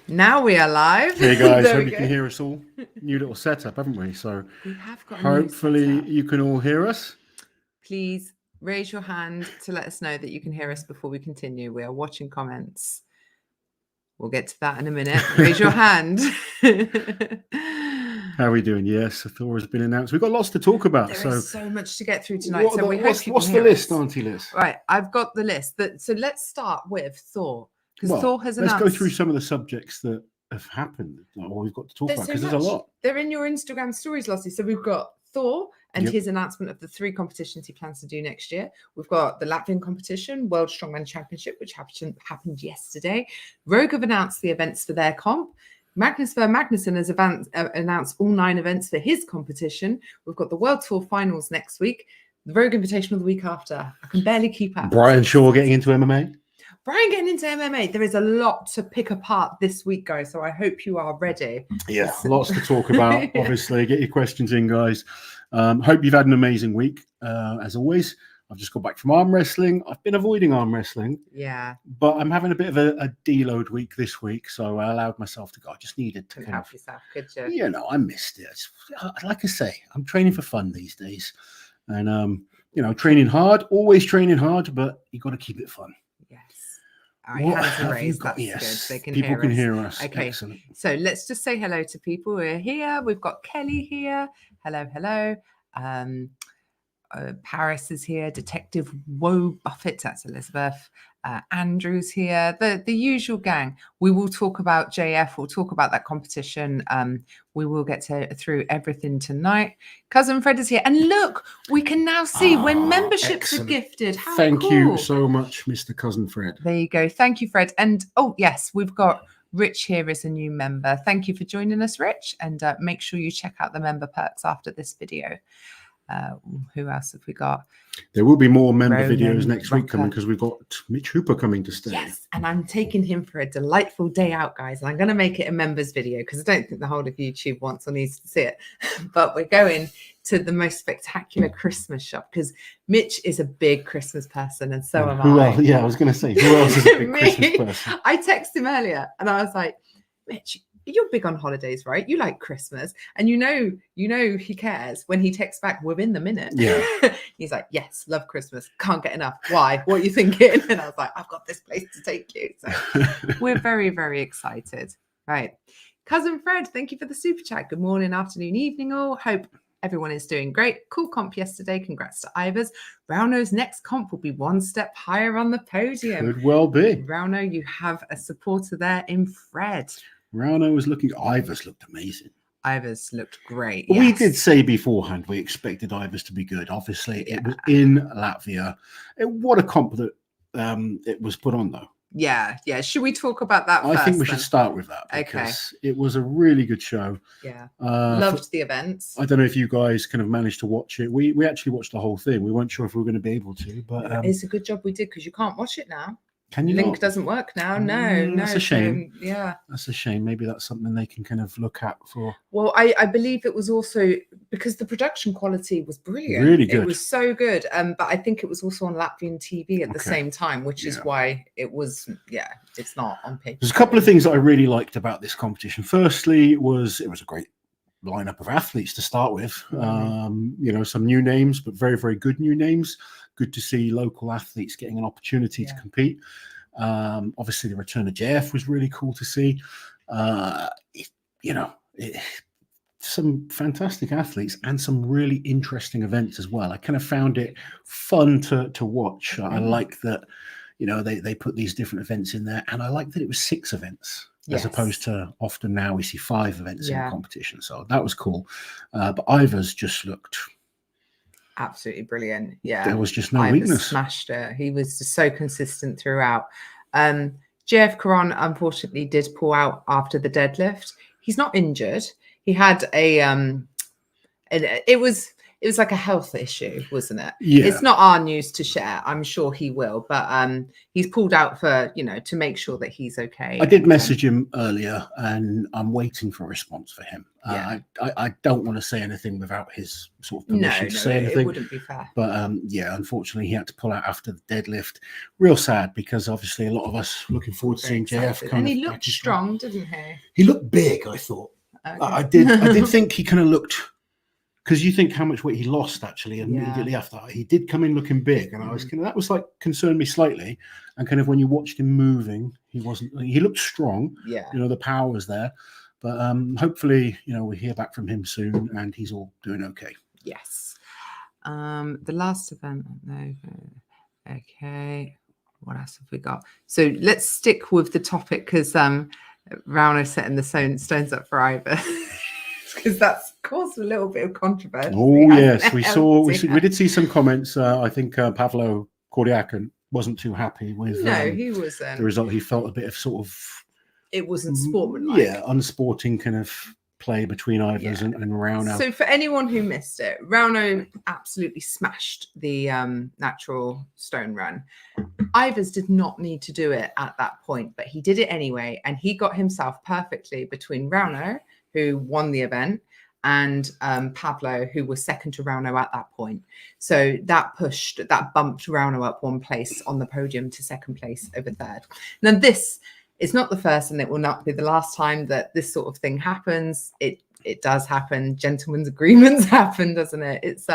Now we are live. Hey guys, hope you can hear us all. New little setup, haven't we? So we have got hopefully you can all hear us. Please raise your hand to let us know that you can hear us before we continue. We are watching comments. We'll get to that in a minute. Raise your hand. How are we doing? Yes, Thor has been announced. We've got lots to talk about. There is so much to get through tonight. So what's the list, Auntie Liz? Right, I've got the list. So let's start with Thor. Because Thor has announced. Let's go through some of the subjects that have happened, or we've got to talk about, because there's a lot. They're in your Instagram stories, Lossie. So we've got Thor and his announcement of the 3 competitions he plans to do next year. We've got the Latvian competition, World Strongman Championship, which happened yesterday. Rogue have announced the events for their comp. Magnus Ver Magnusson has announced all 9 events for his competition. We've got the World Tour finals next week, the Rogue Invitational the week after. I can barely keep up. Brian Shaw getting into MMA. Brian getting into MMA. There is a lot to pick apart this week, guys. So I hope you are ready. Yeah, lots to talk about. Obviously, get your questions in, guys. Hope you've had an amazing week. As always, I've just got back from arm wrestling. I've been avoiding arm wrestling. Yeah. But I'm having a bit of a deload week this week. So I allowed myself to go. I just needed to help yourself, could you? You know, I missed it. Like I say, I'm training for fun these days. And, you know, training hard, always training hard, but you got to keep it fun. All right, hands are raised. That's good. They can people hear can us. Hear us. Okay, excellent. So let's just say hello to people who are here. We've got Kelly here. Hello, hello. Paris is here. Detective Woe Buffett. That's Elizabeth. Andrew's here. The usual gang. We will talk about JF. We'll talk about that competition. We will get through everything tonight. Cousin Fred is here, and look, we can now see when memberships are gifted. How Thank cool. you so much, Mr. Cousin Fred. There you go. Thank you, Fred. And oh yes, we've got Rich here as a new member. Thank you for joining us, Rich. And make sure you check out the member perks after this video. Who else have we got? There will be more member videos next week coming, because we've got Mitch Hooper coming to stay. Yes, and I'm taking him for a delightful day out, guys. And I'm going to make it a members video because I don't think the whole of YouTube wants or needs to see it. But we're going to the most spectacular Christmas shop because Mitch is a big Christmas person, and so am I. Else? Yeah, I was going to say, who else is a big Christmas person? I texted him earlier, and I was like, Mitch, you're big on holidays, right? You like Christmas, and you know he cares when he texts back within the minute. Yeah. He's like, yes, love Christmas, can't get enough. Why? What are you thinking? And I was like, I've got this place to take you. So we're very, very excited. Right. Cousin Fred, thank you for the super chat. Good morning, afternoon, evening all. Hope everyone is doing great. Cool comp yesterday. Congrats to Ivers. Rauno's next comp will be one step higher on the podium. Could well be. Rauno, you have a supporter there in Fred. Rauno was looking. Ivers looked amazing. Ivers looked great. Yes. We did say beforehand we expected Ivers to be good. Obviously, it was in Latvia. What a comp that it was put on, though. Yeah. Should we talk about that first? I think we should start with that because it was a really good show. Yeah. Loved the events. I don't know if you guys kind of managed to watch it. We actually watched the whole thing. We weren't sure if we were going to be able to, but it's a good job we did because you can't watch it now. Can you? Link doesn't work now. No, that's a shame. Yeah, that's a shame. Maybe that's something they can kind of look at for. Well, I believe it was also because the production quality was brilliant. Really good. It was so good. But I think it was also on Latvian TV at the same time, which is why it was. Yeah, it's not on paper. There's a couple of things that I really liked about this competition. Firstly, it was a great lineup of athletes to start with. You know, some new names, but very, very good new names. Good to see local athletes getting an opportunity to compete. Obviously, the return of JF was really cool to see. Some fantastic athletes and some really interesting events as well. I kind of found it fun to watch. I like that, you know, they put these different events in there, and I like that it was 6 events. As opposed to often now we see 5 events in a competition. So that was cool. But Ivers just looked absolutely brilliant. Yeah. There was just no weakness. Smashed it. He was just so consistent throughout. JF Caron unfortunately did pull out after the deadlift. He's not injured. He had it was like a health issue, wasn't it? Yeah. It's not our news to share. I'm sure he will, but he's pulled out for, to make sure that he's okay. I did message him earlier, and I'm waiting for a response for him. Yeah. I don't want to say anything without his sort of permission to say anything. It wouldn't be fair. But yeah, unfortunately, he had to pull out after the deadlift. Real sad, because obviously a lot of us looking forward to seeing JF. And he looked strong, didn't he? He looked big, I thought. Okay. I did think he kind of looked, because you think how much weight he lost actually immediately after. He did come in looking big, and I was that was like concerned me slightly. And kind of when you watched him moving, he looked strong. Yeah. The power was there. But hopefully, we hear back from him soon, and he's all doing okay. Yes. The last event. Okay. What else have we got? So let's stick with the topic, because Rauno setting the stones up for Ivor. Because that's caused a little bit of controversy. Oh yes, we did see some comments. I think Pavlo Kordiakin wasn't too happy with he wasn't. The result. He felt a bit of sort of, it wasn't sportsmanlike. Yeah, unsporting kind of play between Ivors and Rauno. So for anyone who missed it, Rauno absolutely smashed the natural stone run. Ivors did not need to do it at that point, but he did it anyway, and he got himself perfectly between Rauno, who won the event, and Pablo, who was second to Rauno at that point. So that bumped Rauno up one place on the podium to second place over third. Now this is not the first, and it will not be the last time that this sort of thing happens. It does happen. Gentlemen's agreements happen, doesn't it? It's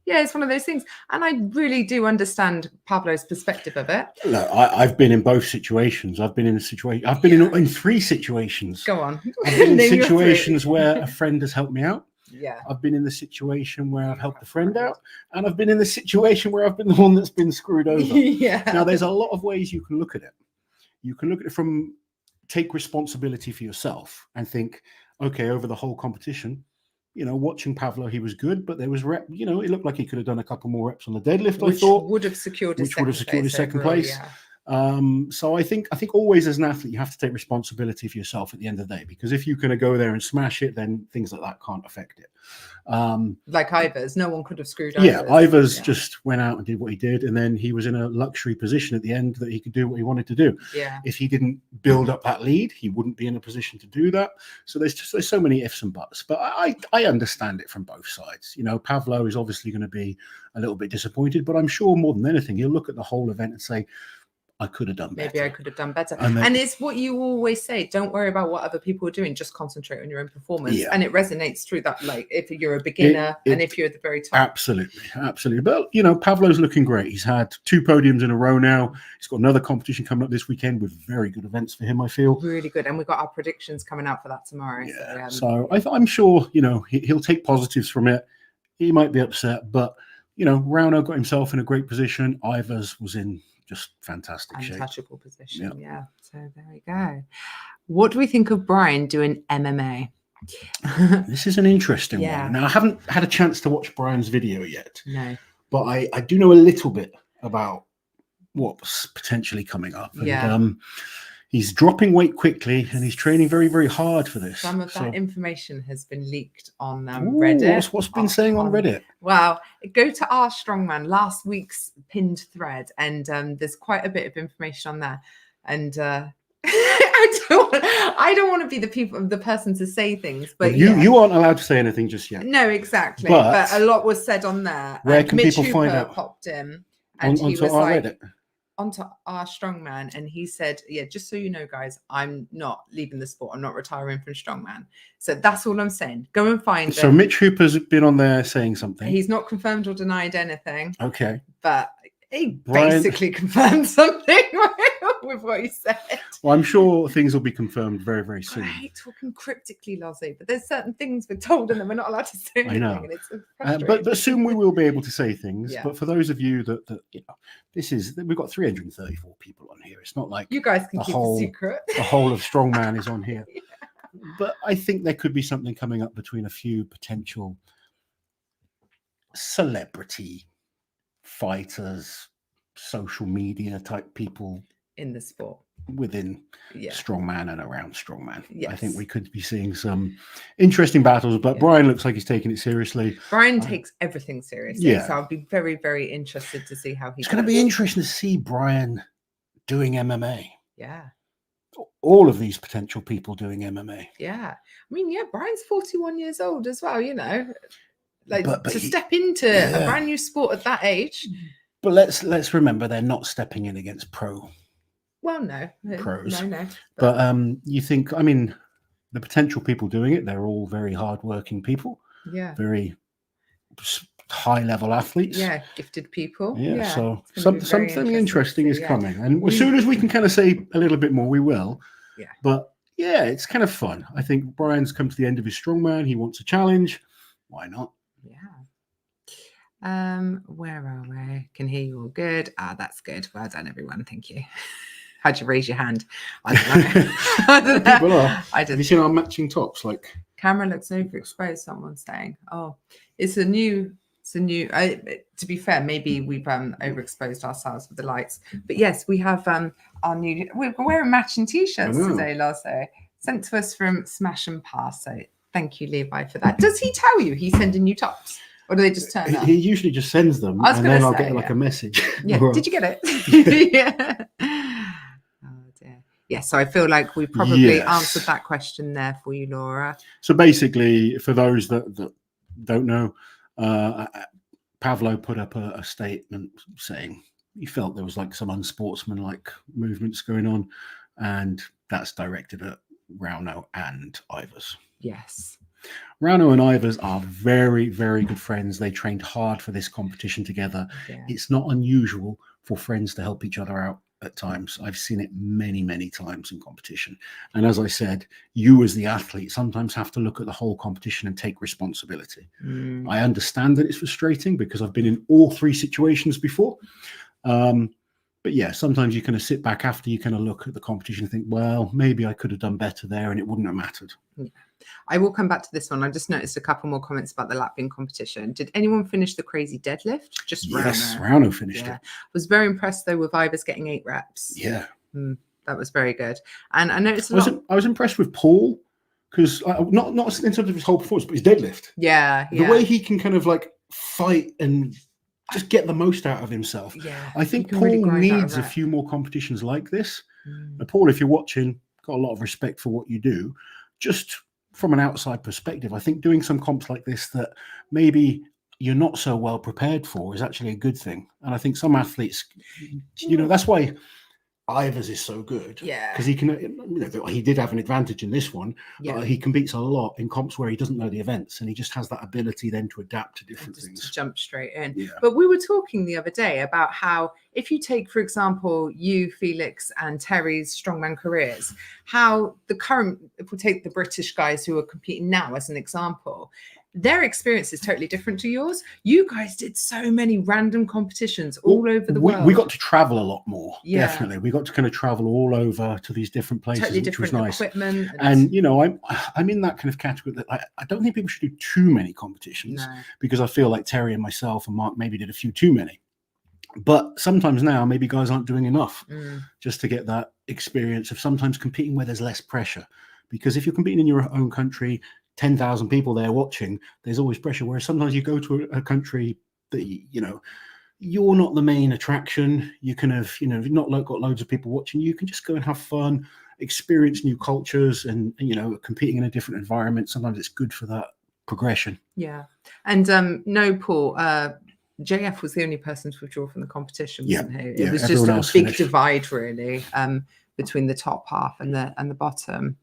it's one of those things. And I really do understand Pablo's perspective of it. Look, I've been in both situations. I've been in a situation. I've been in 3 situations. Go on. I've been in situations where a friend has helped me out. Yeah. I've been in the situation where I've helped a friend out, and I've been in the situation where I've been the one that's been screwed over. Yeah. Now, there's a lot of ways you can look at it. You can look at it from take responsibility for yourself and think, okay, over the whole competition, watching Pavlo, he was good, but there was rep. It looked like he could have done a couple more reps on the deadlift. Which I thought would have secured his second place. So I think always as an athlete, you have to take responsibility for yourself at the end of the day, because if you're going to go there and smash it, then things like that can't affect it. Like Ivors, no one could have screwed. Ivors just went out and did what he did, and then he was in a luxury position at the end that he could do what he wanted to do. Yeah. If he didn't build up that lead, he wouldn't be in a position to do that. So there's so many ifs and buts. But I understand it from both sides. Pavlo is obviously going to be a little bit disappointed, but I'm sure more than anything, he'll look at the whole event and say, I could have done better. Maybe I could have done better. And it's what you always say, don't worry about what other people are doing, just concentrate on your own performance. Yeah. And it resonates through that, like if you're a beginner and if you're at the very top. Absolutely. But, Pavlo's looking great. He's had 2 podiums in a row now. He's got another competition coming up this weekend with very good events for him, I feel. Really good. And we've got our predictions coming out for that tomorrow. Yeah. So I'm sure, he'll take positives from it. He might be upset, but, Rauno got himself in a great position. Ivors was in just fantastic shape. Untouchable position. Yeah. So there we go. What do we think of Brian doing MMA? This is an interesting one. Now, I haven't had a chance to watch Brian's video yet. No. But I do know a little bit about what's potentially coming up. And, he's dropping weight quickly, and he's training very, very hard for this. Some of that information has been leaked on Reddit. What's been saying on Reddit? Well, go to our Strongman, last week's pinned thread, and there's quite a bit of information on there. And I don't want to be the person to say things, but you aren't allowed to say anything just yet. No, exactly. But a lot was said on there. Where can people find out? Popped in, and he was like, Reddit? Onto our Strongman, and he said, just so you know, guys, I'm not leaving the sport. I'm not retiring from Strongman. So that's all I'm saying. Go and find it. So Mitch Hooper's been on there saying something. He's not confirmed or denied anything. Okay. But he basically confirmed something with what he said. Well, I'm sure things will be confirmed very, very soon. I hate talking cryptically, Lozzie, but there's certain things we're told and then we're not allowed to say anything. I know. And it's but soon we will be able to say things. Yeah. But for those of you that we've got 334 people on here. It's not like you guys can keep a secret. The whole of Strongman is on here. Yeah. But I think there could be something coming up between a few potential celebrity fighters, social media type people in the sport. Within strongman and around strongman. Yes. I think we could be seeing some interesting battles, but Brian looks like he's taking it seriously. Brian takes everything seriously. Yeah. So I'll be very, very interested to see how he It's going to be interesting to see Brian doing MMA. Yeah. All of these potential people doing MMA. Yeah. I mean, Brian's 41 years old as well, you know. Like but to step into a brand new sport at that age. But let's remember they're not stepping in against pro. Well, no. Pros. No. But you think, I mean, the potential people doing it, they're all very hardworking people. Yeah. Very high-level athletes. Yeah, gifted people. Yeah. So something interesting is coming. And as soon as we can kind of say a little bit more, we will. Yeah. But yeah, it's kind of fun. I think Brian's come to the end of his strongman. He wants a challenge. Why not? Yeah. Where are we? Can hear you all good. That's good. Well done, everyone. Thank you. How'd you raise your hand? I don't know. People are. Have you seen our matching tops? Like camera looks overexposed. Someone's saying, "Oh, it's a new." To be fair, maybe we've overexposed ourselves with the lights. But yes, we have our new. We're wearing matching t-shirts today, Lazo. Sent to us from Smash and Pass. So thank you, Levi, for that. Does he tell you he's sending you tops? Or do they just turn up? He usually just sends them, and then I'll get like a message. Yeah. Did you get it? Yeah. Oh dear. Yeah. So I feel like we probably answered that question there for you, Laura. So basically, for those that don't know, Pavlo put up a statement saying he felt there was like some unsportsmanlike movements going on, and that's directed at Rauno and Ivers. Yes. Rauno and Ivers are very, very good friends. They trained hard for this competition together. Yeah. It's not unusual for friends to help each other out at times. I've seen it many, many times in competition. And as I said, you as the athlete sometimes have to look at the whole competition and take responsibility. I understand that it's frustrating because I've been in all three situations before. But yeah, sometimes you kind of sit back after you kind of look at the competition and think, well, maybe I could have done better there and it wouldn't have mattered. Yeah. I will come back to this one. I just noticed a couple more comments about the Latvian competition. Did anyone finish the crazy deadlift? Just yes, Rauno finished it. I was very impressed though with Ivers getting 8 reps. Yeah. That was very good. And I noticed I was impressed with Paul because not in terms of his whole performance, but his deadlift. Yeah. The way he can kind of like fight and just get the most out of himself. Yeah. I think Paul really needs a few more competitions like this. Paul, if you're watching, got a lot of respect for what you do. Just from an outside perspective, I think doing some comps like this that maybe you're not so well prepared for is actually a good thing. And I think some athletes, you know, that's why Ivers is so good. Yeah. Because he can, you know, he did have an advantage in this one. Yeah. He competes a lot in comps where he doesn't know the events and he just has that ability then to adapt to different things. To jump straight in. Yeah. But we were talking the other day about how if you take, for example, you, Felix and Terry's strongman careers, how the current, if we take the British guys who are competing now as an example, their experience is totally different to yours. You guys did so many random competitions all over the world. We got to travel a lot more. Yeah. Definitely. We got to kind of travel all over to these different places, totally which different was nice. Equipment. And, you know, I'm in that kind of category that I don't think people should do too many competitions because I feel like Terry and myself and Mark maybe did a few too many. But sometimes now maybe guys aren't doing enough just to get that experience of sometimes competing where there's less pressure. Because if you're competing in your own country, 10,000 people there watching, there's always pressure. Whereas sometimes you go to a country that, you know, you're not the main attraction. You can have, you know, if you've not got loads of people watching, you can just go and have fun, experience new cultures and, you know, competing in a different environment. Sometimes it's good for that progression. Yeah. And no, Paul, JF was the only person to withdraw from the competition, wasn't he? It was just a big divide, really, between the top half and the bottom.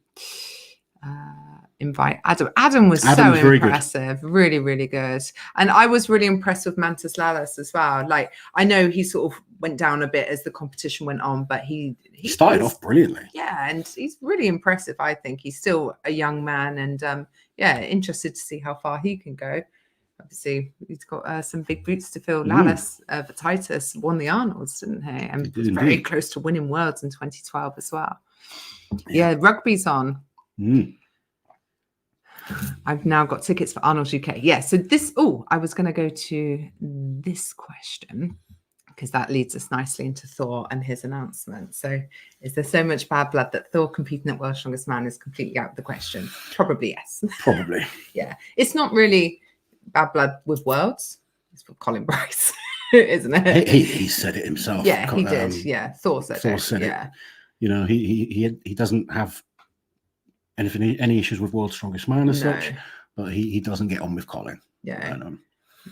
Invite Adam was so impressive, really, really good. And I was really impressed with Mantas Lalas as well. Like, I know he sort of went down a bit as the competition went on, but he started off brilliantly. Yeah, and he's really impressive. I think he's still a young man, and interested to see how far he can go. Obviously, he's got some big boots to fill. Lalas Titus won the Arnolds, didn't he? And was very close to winning Worlds in 2012 as well. Yeah, rugby's on. I've now got tickets for Arnold UK. Yeah, so this, I was going to go to this question because that leads us nicely into Thor and his announcement. So is there so much bad blood that Thor competing at World's Strongest Man is completely out of the question? Probably yes. Probably. Yeah. It's not really bad blood with Worlds. It's with Colin Bryce, isn't it? He said it himself. Yeah, he did. Yeah, Thor said it. Yeah. You know, he doesn't have any issues with World's Strongest Man as such, but he doesn't get on with Colin. Yeah. And,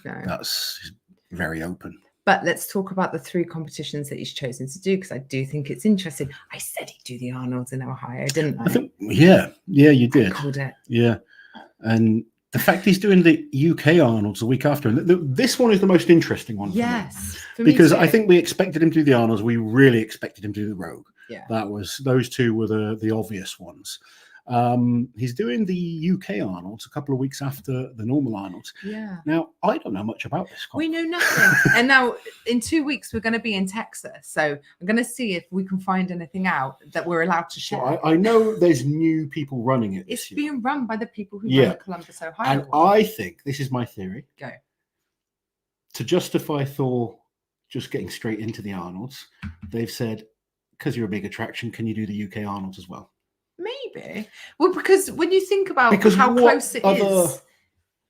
that's very open. But let's talk about the 3 competitions that he's chosen to do, because I do think it's interesting. I said he'd do the Arnolds in Ohio, didn't I? Yeah, you did. I called it. Yeah. And the fact he's doing the UK Arnolds the week after, and this one is the most interesting one. Yes. For me, because I think we expected him to do the Arnolds. We really expected him to do the Rogue. Yeah. Those 2 were the obvious ones. He's doing the UK Arnolds a couple of weeks after the normal Arnolds. Yeah. Now, I don't know much about this. We know nothing. And now in 2 weeks, we're going to be in Texas. So I'm going to see if we can find anything out that we're allowed to share. Well, I know there's new people running it. It's being run by the people who run the Columbus, Ohio. And I think, this is my theory. Go. To justify Thor just getting straight into the Arnolds, they've said, because you're a big attraction, can you do the UK Arnolds as well? Maybe. Well, because when you think about how close it is,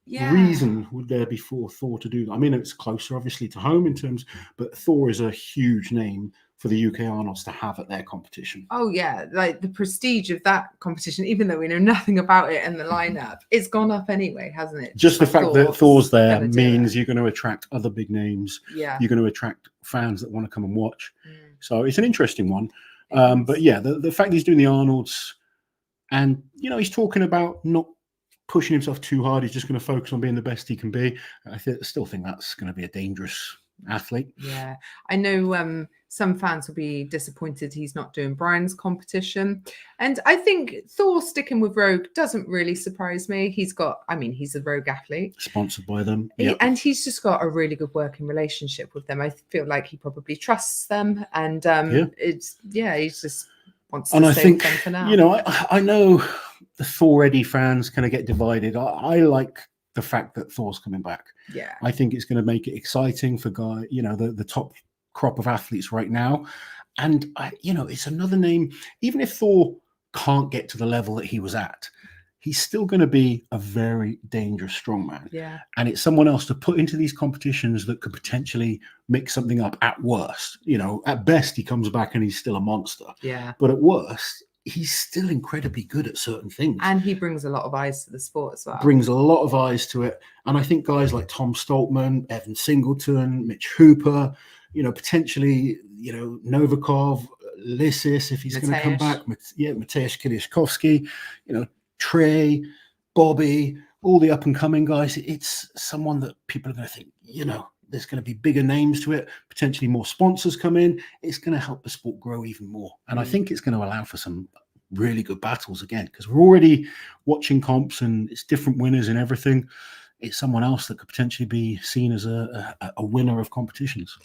reason would there be for Thor to do that? I mean, it's closer, obviously, to home in terms, but Thor is a huge name for the UK Arnolds to have at their competition. Oh yeah, like the prestige of that competition, even though we know nothing about it and the lineup, it's gone up anyway, hasn't it? Just the fact that Thor's there means you're going to attract other big names. Yeah, you're going to attract fans that want to come and watch. So it's an interesting one. But yeah, the fact he's doing the Arnolds, and he's talking about not pushing himself too hard. He's just going to focus on being the best he can be. I still think that's going to be a dangerous athlete. Yeah, I know some fans will be disappointed he's not doing Brian's competition, and I think Thor sticking with Rogue doesn't really surprise me. He's a Rogue athlete, sponsored by them, and he's just got a really good working relationship with them. I feel like he probably trusts them, and he's just wants to stay with them for now. I know the Thor Eddie fans kind of get divided. I like the fact that Thor's coming back. Yeah, I think it's going to make it exciting for the top crop of athletes right now. And it's another name. Even if Thor can't get to the level that he was at, he's still going to be a very dangerous strongman. Yeah, and it's someone else to put into these competitions that could potentially mix something up. At worst, at best he comes back and he's still a monster. Yeah, but at worst, he's still incredibly good at certain things. And he brings a lot of eyes to the sport as well. Brings a lot of eyes to it. And I think guys like Tom Stoltman, Evan Singleton, Mitch Hooper, potentially, Novikov, Lissis, if he's going to come back. Mateusz Kiliashkovsky, Trey, Bobby, all the up-and-coming guys. It's someone that people are going to think, there's going to be bigger names to it, potentially more sponsors come in. It's going to help the sport grow even more. And I think it's going to allow for some really good battles again, because we're already watching comps and it's different winners and everything. It's someone else that could potentially be seen as a winner of competitions.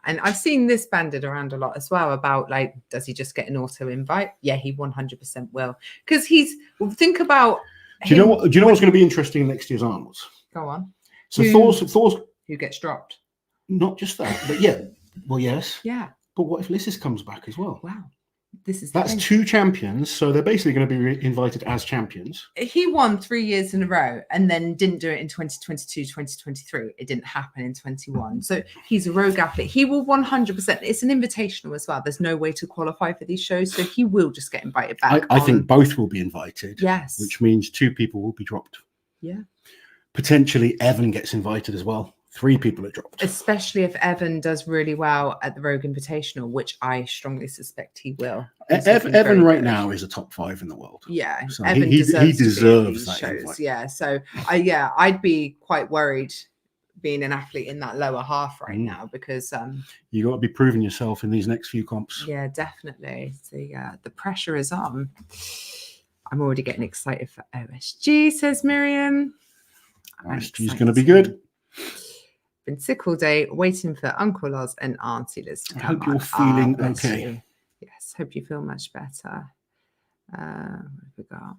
And I've seen this banded around a lot as well about, like, does he just get an auto invite? Yeah, he 100% will. Because think about. Do you know what's going to be interesting in next year's Arnolds? Go on. So Thor's who gets dropped? Not just that, but yeah. Well, yes. Yeah. But what if Lissis comes back as well? Wow. That's 2 champions, so they're basically going to be invited as champions. He won 3 years in a row and then didn't do it in 2022, 2023. It didn't happen in 21. So he's a rogue athlete. He will 100%. It's an invitational as well. There's no way to qualify for these shows, so he will just get invited back. I think both will be invited. Yes. Which means 2 people will be dropped. Yeah. Potentially Evan gets invited as well. 3 people are dropped. Especially if Evan does really well at the Rogue Invitational, which I strongly suspect he will. Evan right now is a top 5 in the world. Yeah, so Evan he deserves that shows. Invite. Yeah, so I'd be quite worried being an athlete in that lower half right now, because you got to be proving yourself in these next few comps. Yeah, definitely. So the pressure is on. I'm already getting excited for OSG, says Miriam. OSG is going to be good. Been sick all day, waiting for Uncle Loz and Auntie Liz to come. I hope you're feeling okay. Yes, hope you feel much better. What have we got?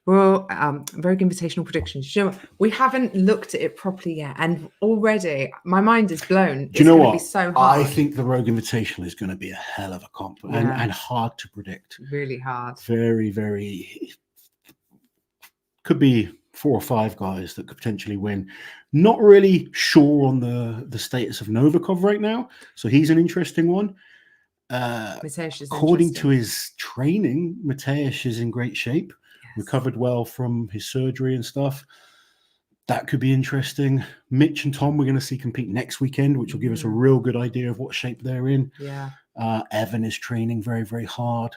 Well, Rogue Invitational predictions. You know, we haven't looked at it properly yet, and already my mind is blown. Do you know what? Be so hard. I think the Rogue Invitational is going to be a hell of a comp and hard to predict. Really hard. Very, very. Could be 4 or 5 guys that could potentially win. Not really sure on the status of Novikov right now, so he's an interesting one. According to his training, Mateusz is in great shape. Recovered well from his surgery and stuff. That could be interesting. Mitch and Tom we're going to see compete next weekend, which will give us a real good idea of what shape they're in. Yeah. Evan is training very, very hard.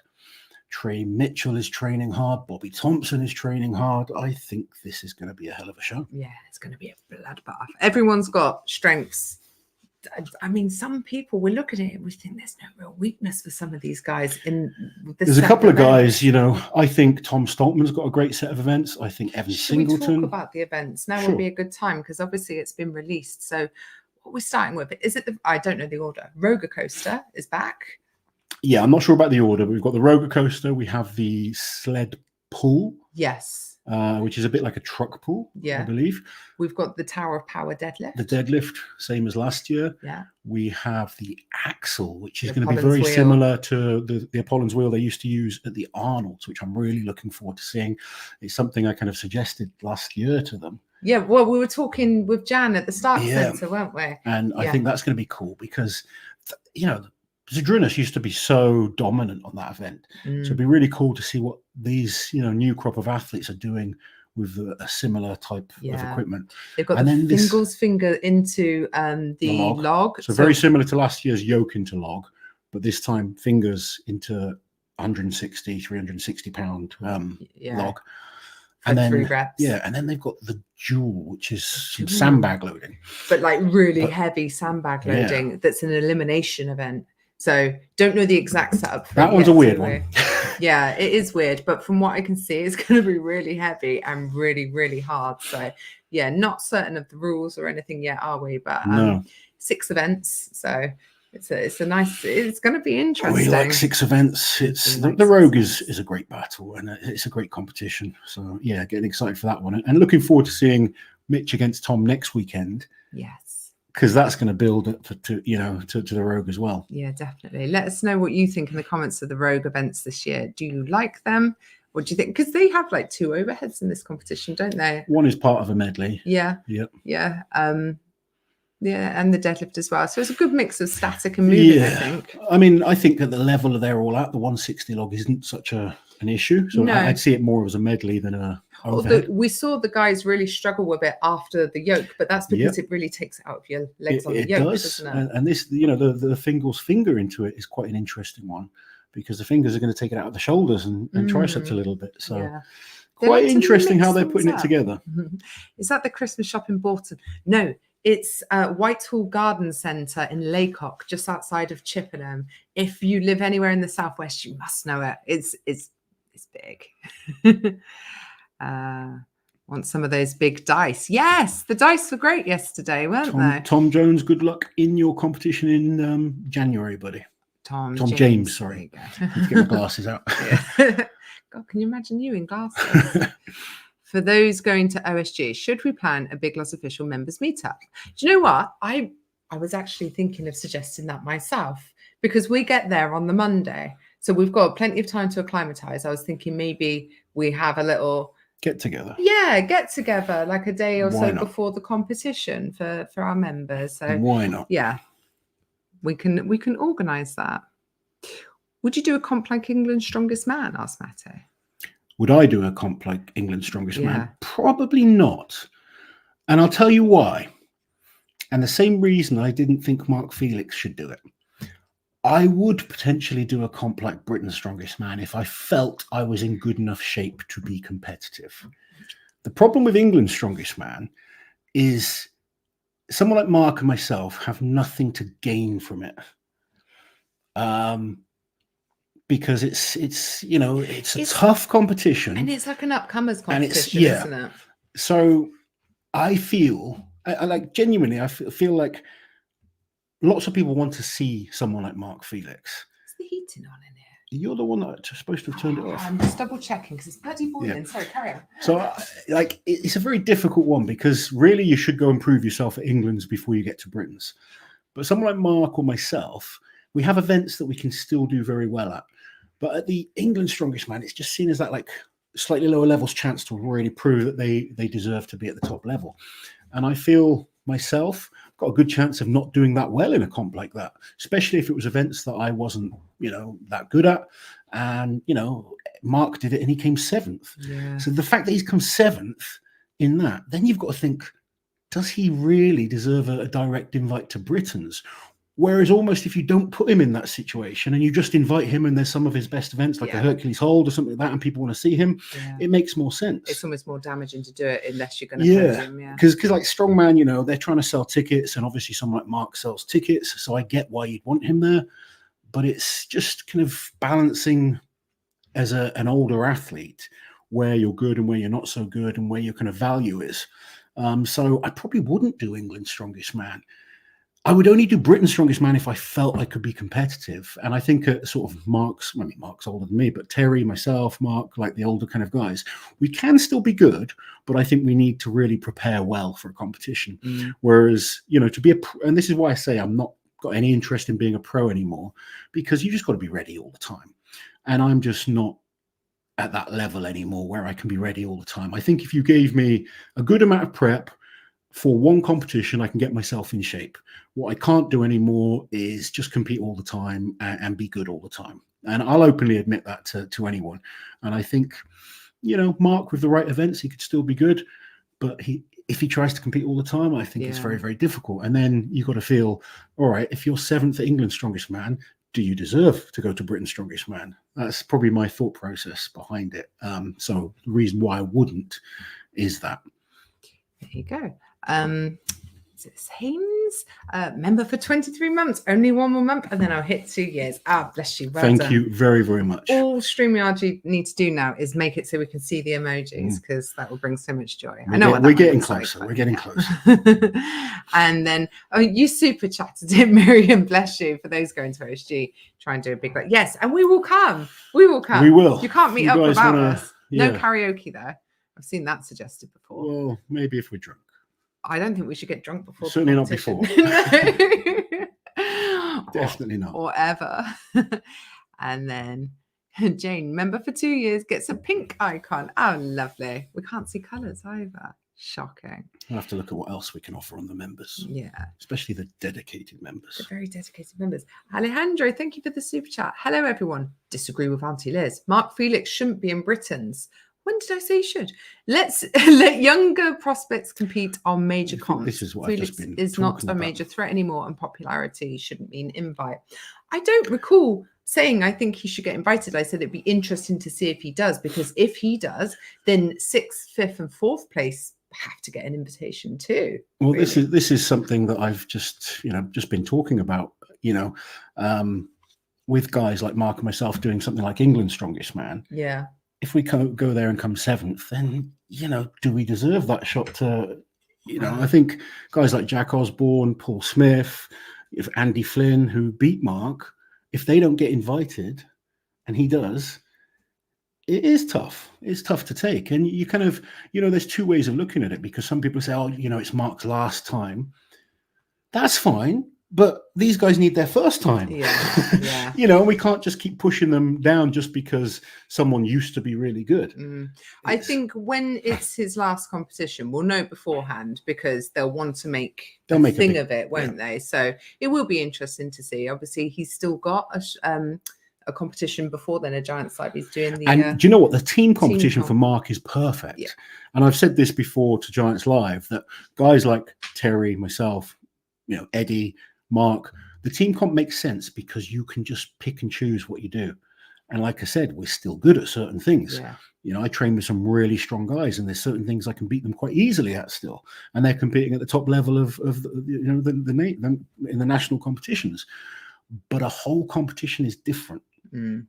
Trey Mitchell is training hard. Bobby Thompson is training hard. I think this is going to be a hell of a show. Yeah, it's going to be a bloodbath. Everyone's got strengths. I mean, some people, we look at it and we think there's no real weakness for some of these guys. There's a couple of guys, you know, I think Tom Stoltman's got a great set of events. I think Evan Singleton. We talk about the events? Now would be a good time because obviously it's been released. So what we're starting with, is it I don't know the order. Roller Coaster is back. Yeah, I'm not sure about the order, but we've got the roller coaster. We have the sled pull. Yes. Which is a bit like a truck pull, I believe. We've got the Tower of Power deadlift. The deadlift, same as last year. Yeah. We have the axle, which is going to be very similar to the Apollon's wheel they used to use at the Arnolds, which I'm really looking forward to seeing. It's something I kind of suggested last year to them. Yeah, well, we were talking with Jan at the start centre, weren't we? And I think that's going to be cool because, you know, Zadrunas used to be so dominant on that event. So it'd be really cool to see what these, you know, new crop of athletes are doing with a similar type of equipment. They've got the Fingal's finger into the log. So very similar to last year's yoke into log, but this time fingers into 160, 360 pound log. And then 3 reps. Yeah, and then they've got the jewel, which is some sandbag loading. But like really heavy sandbag loading that's an elimination event. So don't know the exact setup. That one's a weird one. Yeah, it is weird. But from what I can see, it's going to be really heavy and really, really hard. So yeah, not certain of the rules or anything yet, are we? But 6 events. So it's a nice, it's going to be interesting. We like 6 events. It's the Rogue is a great battle and it's a great competition. So yeah, getting excited for that one and looking forward to seeing Mitch against Tom next weekend. Yes. Because that's going to build up to the Rogue as well. Yeah, definitely. Let us know what you think in the comments of the Rogue events this year. Do you like them? What do you think? Because they have like 2 overheads in this competition, don't they? One is part of a medley. Yeah. Yep. Yeah. And the deadlift as well. So it's a good mix of static and moving, I think. I mean, I think at the level they're all at, the 160 log isn't such an issue. So I'd see it more as a medley than a overhead. We saw the guys really struggle with it after the yoke, but that's because it really takes it out of your legs on the yoke, doesn't it? And this, you know, the Fingal's finger into it is quite an interesting one because the fingers are going to take it out of the shoulders and triceps a little bit. So quite interesting how they're putting it together. Is that the Christmas shop in Bolton? No. It's Whitehall Garden Centre in Laycock, just outside of Chippenham. If you live anywhere in the southwest, you must know it. It's big. Want some of those big dice? Yes, the dice were great yesterday, weren't they? Tom Jones, good luck in your competition in January, buddy. Tom James, sorry. Get my glasses out. God, can you imagine you in glasses? For those going to OSG, should we plan a Big Loz official members meetup? Do you know what? I was actually thinking of suggesting that myself because we get there on the Monday. So we've got plenty of time to acclimatize. I was thinking maybe we have a little get together. Yeah, get together like a day or so before the competition for our members. So why not? Yeah, we can organize that. Would you do a comp like England's Strongest Man? Asked Mate. Would I do a comp like England's Strongest Man? Probably not. And I'll tell you why. And the same reason I didn't think Mark Felix should do it. I would potentially do a comp like Britain's Strongest Man if I felt I was in good enough shape to be competitive. The problem with England's Strongest Man is someone like Mark and myself have nothing to gain from it. Because it's you know, it's a tough competition. And it's like an upcomers competition, isn't it? So I feel, I like genuinely, I feel like lots of people want to see someone like Mark Felix. Is the heating on in here? You're the one that's supposed to have turned it off. I'm just double checking because it's bloody boiling. Yeah. Sorry, carry on. So, like, it's a very difficult one because really you should go and prove yourself at England's before you get to Britain's. But someone like Mark or myself, we have events that we can still do very well at. But at the England Strongest Man, it's just seen as that like slightly lower levels chance to really prove that they deserve to be at the top level. And I feel myself got a good chance of not doing that well in a comp like that, especially if it was events that I wasn't, that good at. And, Mark did it and he came 7th. Yeah. So the fact that he's come 7th in that, then you've got to think, does he really deserve a direct invite to Britain's? Whereas almost if you don't put him in that situation and you just invite him and there's some of his best events like a Hercules Hold or something like that and people want to see him, it makes more sense. It's almost more damaging to do it unless you're going to put him. Yeah, because like Strongman, they're trying to sell tickets and obviously someone like Mark sells tickets. So I get why you'd want him there. But it's just kind of balancing as an older athlete where you're good and where you're not so good and where your kind of value is. So I probably wouldn't do England's Strongest Man. I would only do Britain's Strongest Man if I felt I could be competitive. And I think sort of Mark's older than me, but Terry, myself, Mark, like the older kind of guys, we can still be good, but I think we need to really prepare well for a competition. Whereas, to be and this is why I say I'm not got any interest in being a pro anymore, because you just got to be ready all the time. And I'm just not at that level anymore where I can be ready all the time. I think if you gave me a good amount of prep for one competition, I can get myself in shape. What I can't do anymore is just compete all the time and be good all the time. And I'll openly admit that to anyone. And I think, Mark, with the right events, he could still be good. But if he tries to compete all the time, I think it's very, very difficult. And then you've got to feel, all right, if you're 7th at England's Strongest Man, do you deserve to go to Britain's Strongest Man? That's probably my thought process behind it. So the reason why I wouldn't is that. There you go. It's Haynes, member for 23 months, only one more month, and then I'll hit 2 years. Bless you. Well Thank done. you very, very much. All StreamYard need to do now is make it so we can see the emojis because that will bring so much joy. I know we're getting closer. We're getting closer. And then, you super chatted it, Miriam. Bless you. For those going to OSG, try and do a big yes, and we will come. We will come. We will. You can't meet up without us. No karaoke there. I've seen that suggested before. Well, maybe if we're drunk. I don't think we should get drunk before. Certainly not before. Definitely not. Or ever. And then Jane, member for 2 years, gets a pink icon. Oh, lovely. We can't see colours either. Shocking. We'll have to look at what else we can offer on the members. Yeah. Especially the dedicated members. The very dedicated members. Alejandro, thank you for the super chat. Hello, everyone. Disagree with Auntie Liz. Mark Felix shouldn't be in Britain's. When did I say you should? Let's let younger prospects compete on major comps. This is what Felix I've just been is not a about. major threat anymore, and popularity shouldn't be an invite. I don't recall saying I think he should get invited. I said it'd be interesting to see if he does, because if he does, then 6th, 5th, and 4th place have to get an invitation too. Well, really. This is something that I've just been talking about. With guys like Mark and myself doing something like England's Strongest Man. Yeah. If we go there and come 7th, then, do we deserve that shot to, I think guys like Jack Osborne, Paul Smith, if Andy Flynn, who beat Mark, if they don't get invited and he does, it is tough. It's tough to take. And you kind of, there's two ways of looking at it, because some people say, it's Mark's last time. That's fine. But these guys need their first time. Yeah. We can't just keep pushing them down just because someone used to be really good. I think when it's his last competition, we'll know beforehand, because they'll want to make a thing of it, won't they? So it will be interesting to see. Obviously, he's still got a competition before then, a giant side. He's doing the. And do you know what? The team competition for Mark is perfect. Yeah. And I've said this before to Giants Live, that guys like Terry, myself, Eddie, Mark, the team comp makes sense because you can just pick and choose what you do. And like I said, we're still good at certain things. Yeah. I train with some really strong guys, and there's certain things I can beat them quite easily at still. And they're competing at the top level of in the national competitions. But a whole competition is different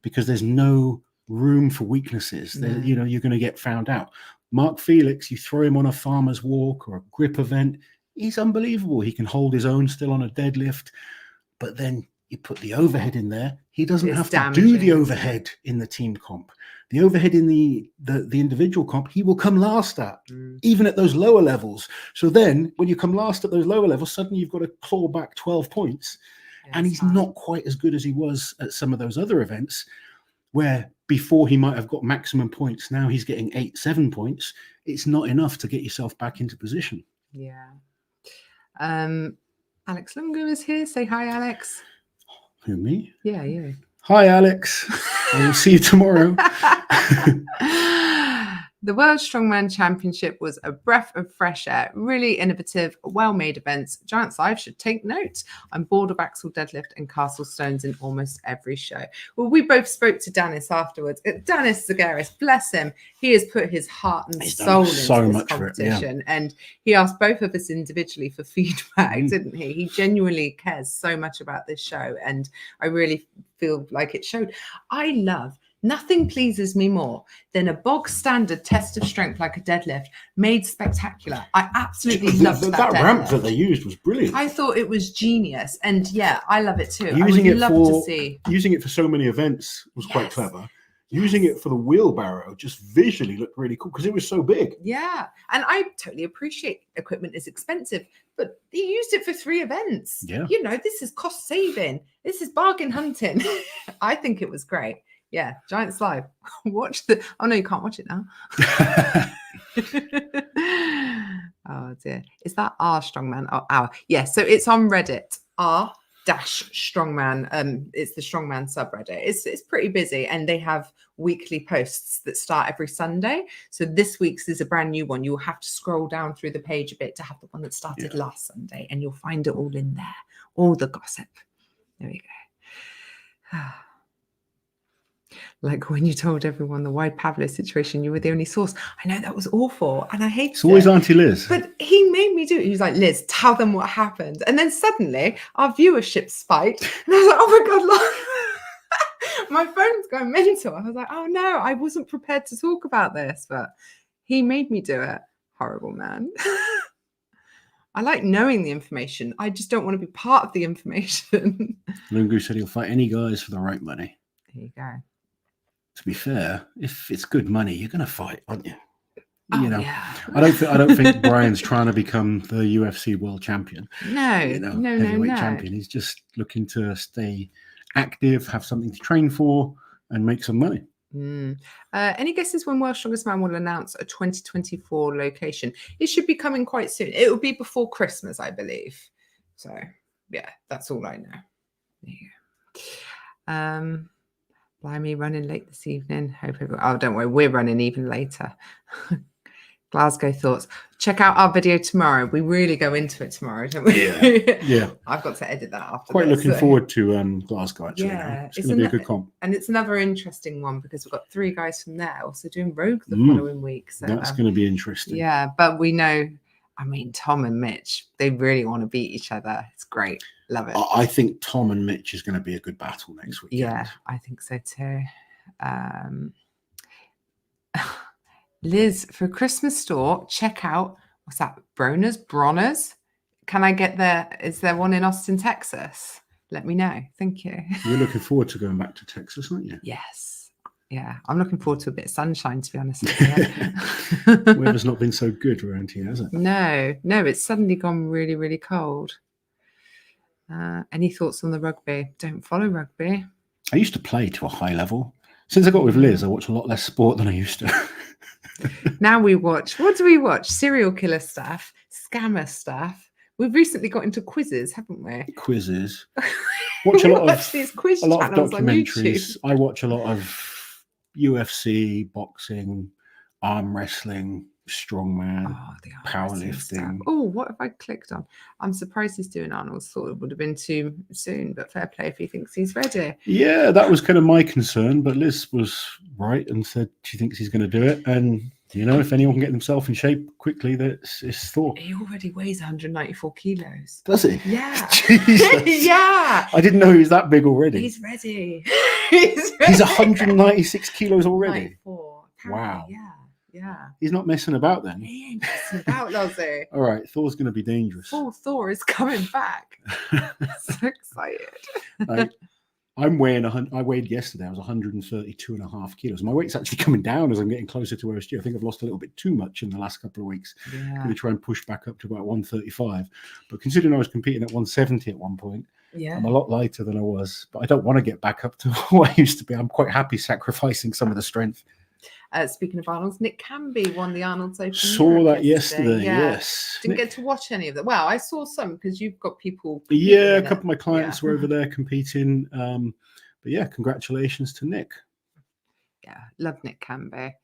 because there's no room for weaknesses. You're going to get found out. Mark Felix, you throw him on a farmer's walk or a grip event, he's unbelievable. He can hold his own still on a deadlift, but then you put the overhead in there, he doesn't It's have to damaging, do the isn't it? overhead in the team comp. The overhead in the individual comp, he will come last at, even at those lower levels. So then when you come last at those lower levels, suddenly you've got to claw back 12 points. Yeah, And it's he's hard. not quite as good as he was at some of those other events where before he might have got maximum points. Now he's getting 8-7 points. It's not enough to get yourself back into position. Yeah. Alex Lungu is here. Say hi, Alex. Who, me? Yeah, you. Hi, Alex. I will see you tomorrow. The World Strongman Championship was a breath of fresh air, really innovative, well-made events. Giants Live should take note. I'm bored of axle deadlift and castle stones in almost every show. Well, we both spoke to Danis afterwards. Danis Zagaris, bless him. He has put his heart and soul into this competition. And he asked both of us individually for feedback, didn't he? He genuinely cares so much about this show. And I really feel like it showed. Nothing pleases me more than a bog standard test of strength like a deadlift made spectacular. I absolutely loved that ramp deadlift. that they used was brilliant. I thought it was genius, and yeah, I love it too. Using I would love to see. Using it for so many events was quite clever. Using it for the wheelbarrow just visually looked really cool because it was so big. Yeah, and I totally appreciate equipment is expensive, but he used it for 3 events. Yeah, you know, this is cost saving. This is bargain hunting. I think it was great. Yeah, Giants Live. Watch the. Oh no, you can't watch it now. Oh dear. Is that R Strongman? Oh, our. Yeah. So it's on Reddit. R-Strongman. It's the Strongman subreddit. It's pretty busy, and they have weekly posts that start every Sunday. So this week's is a brand new one. You'll have to scroll down through the page a bit to have the one that started last Sunday, and you'll find it all in there. All the gossip. There we go. Like when you told everyone the Wide Pavlo situation, you were the only source. I know that was awful, and I hate it. It's always Auntie Liz. But he made me do it. He was like, Liz, tell them what happened. And then suddenly our viewership spiked. And I was like, oh my God, my phone's going mental. I was like, oh no, I wasn't prepared to talk about this. But he made me do it. Horrible man. I like knowing the information. I just don't want to be part of the information. Lungu said he'll fight any guys for the right money. There you go. To be fair, if it's good money, you're going to fight, aren't you? Oh, you know, yeah. I don't think Brian's trying to become the UFC world champion. No, heavyweight champion. He's just looking to stay active, have something to train for, and make some money. Any guesses when World Strongest Man will announce a 2024 location? It should be coming quite soon. It will be before Christmas, I believe. So, yeah, that's all I know. There you go. Blimey, running late this evening. Oh, don't worry, we're running even later. Glasgow thoughts. Check out our video tomorrow. We really go into it tomorrow, don't we? Yeah. I've got to edit that after. Quite looking forward to Glasgow, actually. Yeah, it's going to be a good comp. And it's another interesting one because we've got 3 guys from there also doing Rogue the following week. So that's going to be interesting. Yeah, but we know, I mean, Tom and Mitch, they really want to beat each other. It's great. Love it. I think Tom and Mitch is going to be a good battle next week. Yeah, I think so too. Liz, for Christmas store, check out, what's that? Bronner's? Can I get there? Is there one in Austin, Texas? Let me know. Thank you. You're looking forward to going back to Texas, aren't you? Yes. Yeah, I'm looking forward to a bit of sunshine, to be honest with you. Weather's not been so good around here, has it? No, it's suddenly gone really, really cold. Any thoughts on the rugby? Don't follow rugby. I used to play to a high level. Since I got with Liz, I watch a lot less sport than I used to. Now we watch. What do we watch? Serial killer stuff, scammer stuff. We've recently got into quizzes, haven't we? Quizzes. Watch a lot of these quiz a lot of channels on documentaries. YouTube. I watch a lot of UFC, boxing, arm wrestling, strongman, powerlifting. Oh, what have I clicked on? I'm surprised he's doing Arnold's. Thought it would have been too soon, but fair play if he thinks he's ready. Yeah, that was kind of my concern, but Liz was right and said she thinks he's going to do it. And you know, if anyone can get himself in shape quickly, it's Thor. He already weighs 194 kilos. Does he? Yeah. Jesus. Yeah. I didn't know he was that big already. He's ready. He's 196 kilos already. 94. Wow. Yeah. Yeah. He's not messing about then. He ain't messing about, Lozzie. All right, Thor's going to be dangerous. Full Thor is coming back. So excited. I weighed yesterday. I was 132.5 kilos. My weight's actually coming down as I'm getting closer to OSG. I think I've lost a little bit too much in the last couple of weeks. Yeah. Going to try and push back up to about 135. But considering I was competing at 170 at one point, I'm a lot lighter than I was. But I don't want to get back up to what I used to be. I'm quite happy sacrificing some of the strength. Speaking of Arnold's, Nick Canby won the Arnold's Open. Saw that yesterday. Yes. Didn't get to watch any of that. Well, I saw some because you've got people. Yeah, a couple of my clients were over there competing. But yeah, congratulations to Nick. Yeah, love Nick Canby.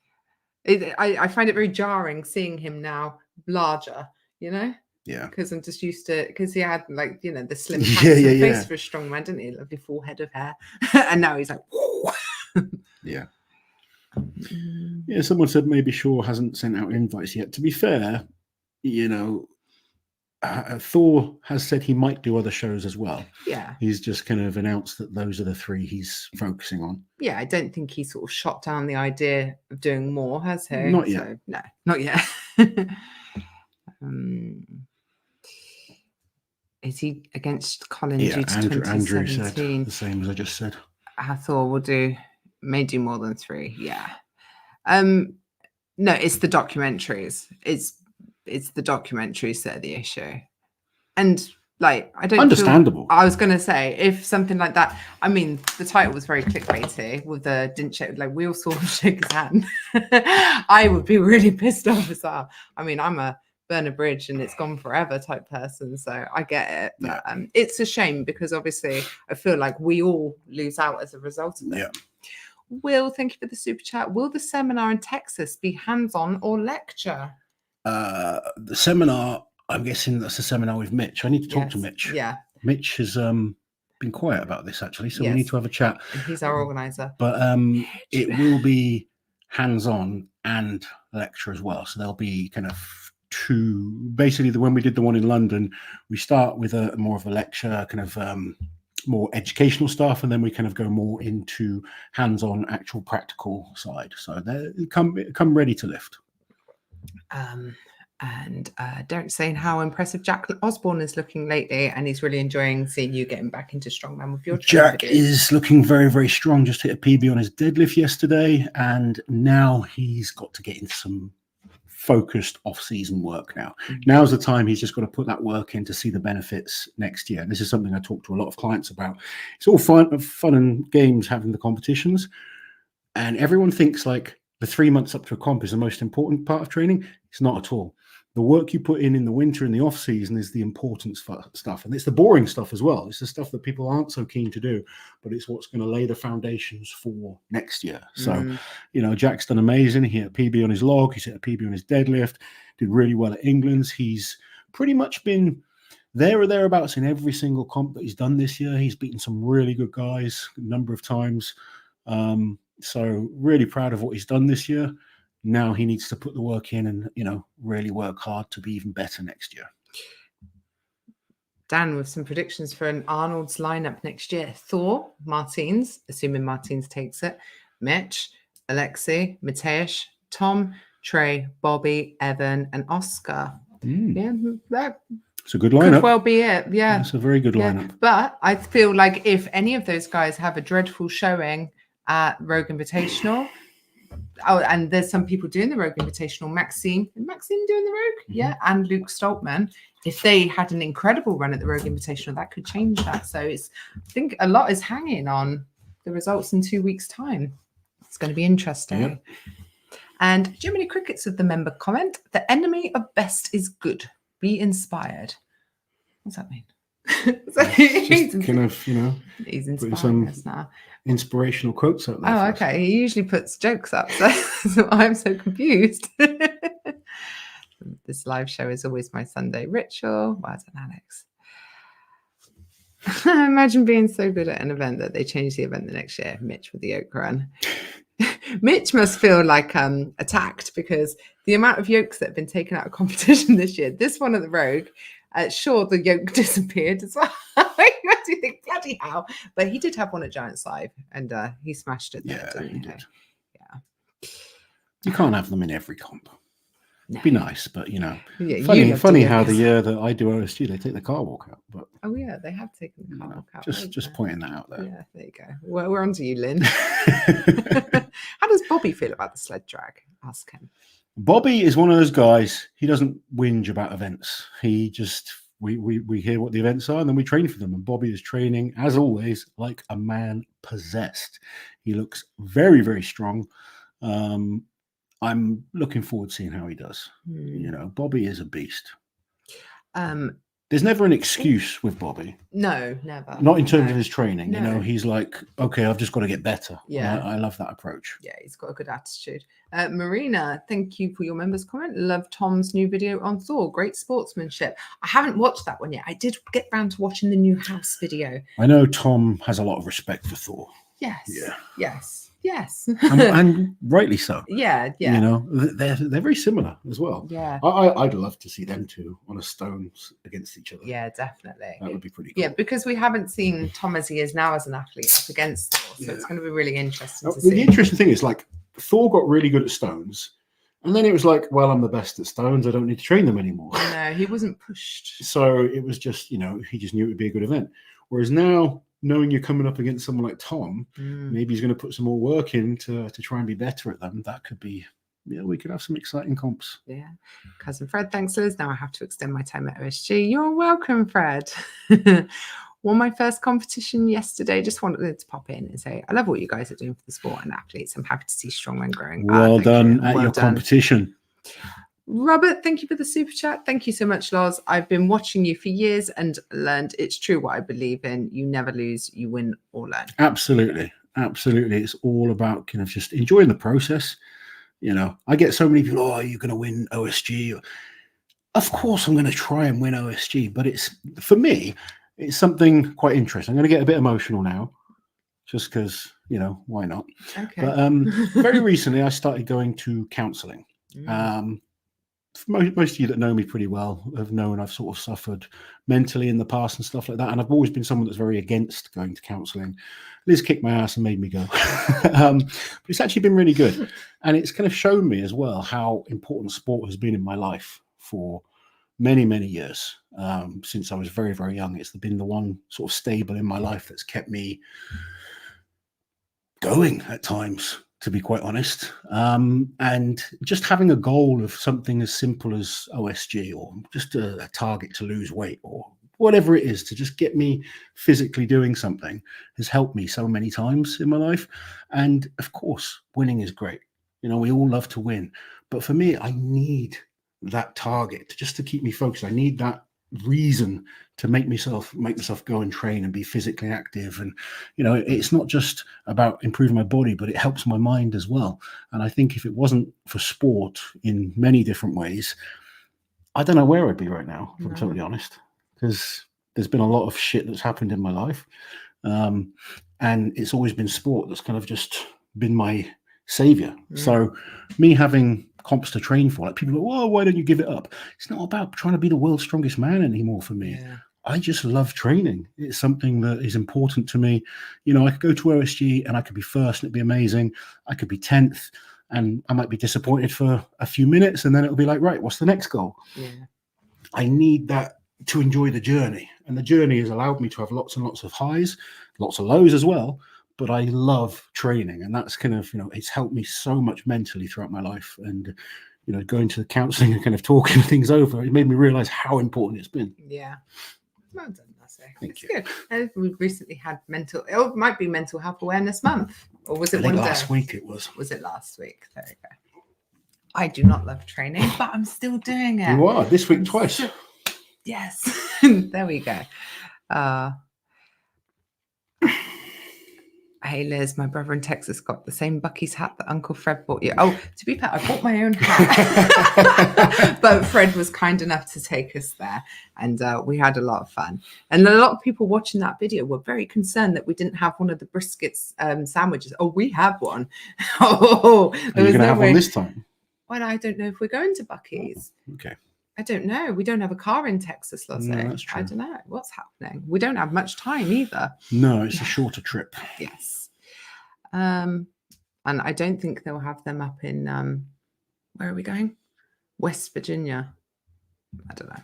I find it very jarring seeing him now larger, you know? Yeah. Because I'm just used to, because he had like, you know, the slim face for a strongman, didn't he? Lovely full head of hair. And now he's like, yeah. Yeah, someone said maybe Shaw hasn't sent out invites yet. To be fair, you know, Thor has said he might do other shows as well. Yeah. He's just kind of announced that those are the 3 he's focusing on. Yeah, I don't think he sort of shot down the idea of doing more, has he? Not yet. So, no, not yet. Is he against Colin due to Andrew 2017? said the same as I just said. Thor may do more than 3. Yeah. No, it's the documentaries. It's the documentaries that are the issue. And like, I don't understandable. I was going to say, if something like that, I mean, the title was very clickbaity with the didn't shake, like we all saw him shake his hand. I would be really pissed off as well. I mean, I'm a burn a bridge and it's gone forever type person, so I get it. But it's a shame because obviously I feel like we all lose out as a result of it. Yeah. Will, thank you for the super chat. Will the seminar in Texas be hands-on or lecture? The seminar, I'm guessing that's a seminar with Mitch. I need to talk to Mitch. Yeah. Mitch has been quiet about this actually, so we need to have a chat. And he's our organizer. But it will be hands-on and lecture as well. So there'll be kind of 2. Basically, when we did the one in London, we start with a more of a lecture, kind of more educational stuff, and then we kind of go more into hands-on, actual practical side. So they come ready to lift. And don't say how impressive Jack Osborne is looking lately, and he's really enjoying seeing you getting back into strongman with your Jack is looking very, very strong. Just hit a PB on his deadlift yesterday, and now he's got to get into some focused off-season work now. Now's the time he's just got to put that work in to see the benefits next year. And this is something I talk to a lot of clients about. It's all fun and games having the competitions, and everyone thinks like the 3 months up to a comp is the most important part of training. It's not at all. The work you put in the winter and the off season is the important stuff, and it's the boring stuff as well. It's the stuff that people aren't so keen to do, but it's what's going to lay the foundations for next year. So, you know, Jack's done amazing. He hit a PB on his log. He's hit a PB on his deadlift. Did really well at England's. He's pretty much been there or thereabouts in every single comp that he's done this year. He's beaten some really good guys a number of times. So really proud of what he's done this year. Now he needs to put the work in and, you know, really work hard to be even better next year. Dan, with some predictions for an Arnold's lineup next year. Thor, Martins, assuming Martins takes it, Mitch, Alexei, Mateusz, Tom, Trey, Bobby, Evan, and Oscar. Yeah, it's a good lineup. Could well be it. Yeah. It's a very good lineup. But I feel like if any of those guys have a dreadful showing at Rogue Invitational, and there's some people doing the Rogue Invitational. Maxine doing the Rogue? Yeah. And Luke Stoltman. If they had an incredible run at the Rogue Invitational, that could change that. So I think a lot is hanging on the results in 2 weeks' time. It's going to be interesting. Yeah. And Jiminy Crickets with the member comment, the enemy of best is good. Be inspired. What's that mean? He's kind of, you know, he's inspiring us now. Inspirational quotes up there. Oh, okay. He usually puts jokes up, so I'm so confused. This live show is always my Sunday ritual. Well done, Alex. Imagine being so good at an event that they change the event the next year. Mitch with the yoke run. Mitch must feel like attacked because the amount of yokes that have been taken out of competition this year. This one at the Rogue. Sure, the yoke disappeared as well. You think, bloody hell. But he did have one at Giants Live, and he smashed it there. Yeah, he did. You can't have them in every comp. No. Be nice, but you know, Yeah, funny how the year that I do OSG, they take the car walk out. But oh yeah, they have taken the car walk out. Just pointing that out there. Yeah, there you go. Well, we're on to you, Lynn. How does Bobby feel about the sled drag? Ask him. Bobby is one of those guys. He doesn't whinge about events. He just we hear what the events are and then we train for them. And Bobby is training, as always, like a man possessed. He looks very, very strong. I'm looking forward to seeing how he does. You know, Bobby is a beast. There's never an excuse with Bobby. No, never. Not in terms of his training. No. You know, he's like, okay, I've just got to get better. Yeah. I love that approach. Yeah, he's got a good attitude. Marina, thank you for your members' comment. Love Tom's new video on Thor. Great sportsmanship. I haven't watched that one yet. I did get round to watching the new house video. I know Tom has a lot of respect for Thor. Yes. Yeah. Yes. and rightly so. Yeah. You know, they're very similar as well. Yeah. I'd love to see them two on a stones against each other. Yeah, definitely. That would be pretty cool. Yeah, because we haven't seen Tom as he is now as an athlete up against Thor, so it's going to be really interesting to see. The interesting thing is, like, Thor got really good at stones, and then it was like, well, I'm the best at stones. I don't need to train them anymore. No, he wasn't pushed. So it was just, you know, he just knew it would be a good event. Whereas now, knowing you're coming up against someone like Tom, maybe he's going to put some more work in to try and be better at them. That could be, yeah, we could have some exciting comps. Yeah. Cousin Fred, thanks, Liz. Now I have to extend my time at OSG. You're welcome, Fred. Won my first competition yesterday. Just wanted to pop in and say, I love what you guys are doing for the sport and athletes. I'm happy to see Strongman growing. Well done at your competition. Robert, thank you for the super chat. Thank you so much, Loz. I've been watching you for years and learned it's true what I believe in. You never lose, you win or learn. Absolutely. It's all about kind of just enjoying the process. You know, I get so many people, oh, are you going to win OSG? Of course I'm going to try and win OSG, but it's, for me, it's something quite interesting. I'm going to get a bit emotional now, just because, you know, why not? Okay. But very recently I started going to counselling. Most of you that know me pretty well have known I've sort of suffered mentally in the past and stuff like that. And I've always been someone that's very against going to counselling. Liz kicked my ass and made me go. But it's actually been really good. And it's kind of shown me as well how important sport has been in my life for many, many years. Since I was very, very young. It's been the one sort of stable in my life that's kept me going at times, to be quite honest. And just having a goal of something as simple as OSG or just a target to lose weight or whatever it is to just get me physically doing something has helped me so many times in my life. And of course, winning is great. You know, we all love to win. But for me, I need that target just to keep me focused. I need that reason to make myself go and train and be physically active. And you know, it's not just about improving my body, but it helps my mind as well. And I think if it wasn't for sport in many different ways, I don't know where I'd be right now, if I'm totally honest, because there's been a lot of shit that's happened in my life, and it's always been sport that's kind of just been my savior. So me having comps to train for, like people go, well, why don't you give it up? It's not about trying to be the world's strongest man anymore for me. I just love training. It's something that is important to me. You know, I could go to OSG and I could be first and it'd be amazing. I could be 10th and I might be disappointed for a few minutes and then it'll be like, right, what's the next goal? I need that to enjoy the journey, and the journey has allowed me to have lots and lots of highs, lots of lows as well. But I love training, and that's kind of, you know, it's helped me so much mentally throughout my life. And, you know, going to the counselling and kind of talking things over, it made me realise how important it's been. Yeah. Well done, Lassie. Thank you. Good. We've recently had it might be Mental Health Awareness Month. Or was it one day? Last week it was. Was it last week? There you go. I do not love training, but I'm still doing it. You are. This week twice. Yes. There we go. Hey Liz, my brother in Texas got the same Bucky's hat that Uncle Fred bought you. Oh, to be fair, I bought my own hat. But Fred was kind enough to take us there and we had a lot of fun. And a lot of people watching that video were very concerned that we didn't have one of the briskets sandwiches. Oh, we have one. Oh, there was no way. One this time? Well, I don't know if we're going to Bucky's. Oh, okay. I don't know. We don't have a car in Texas, Loz. No, that's true. I don't know what's happening. We don't have much time either. No, it's a shorter trip. Yes. And I don't think they'll have them up in Where are we going? West Virginia. I don't know.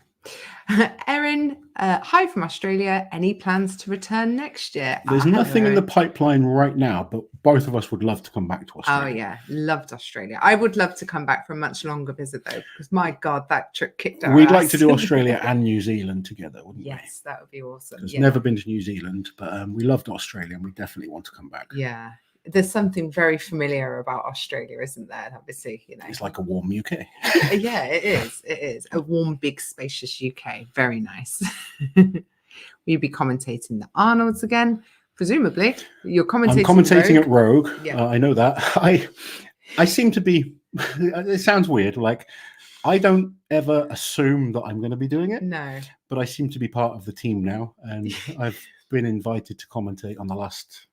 Erin, hi from Australia. Any plans to return next year? There's nothing in the pipeline right now, but both of us would love to come back to Australia. Oh yeah, loved Australia. I would love to come back for a much longer visit though, because my God, that trip kicked our We'd ass. like to do Australia and New Zealand together, wouldn't we? Yes, that would be awesome. Because never been to New Zealand, but we loved Australia and we definitely want to come back. Yeah. There's something very familiar about Australia, isn't there? Obviously, you know. It's like a warm UK. Yeah, it is. It is. A warm, big, spacious UK. Very nice. Will you be commentating the Arnolds again? Presumably. You're commentating. I'm commentating Rogue. at Rogue. Yeah. I know that. I seem to be, it sounds weird, like I don't ever assume that I'm going to be doing it. No. But I seem to be part of the team now. And I've been invited to commentate on the last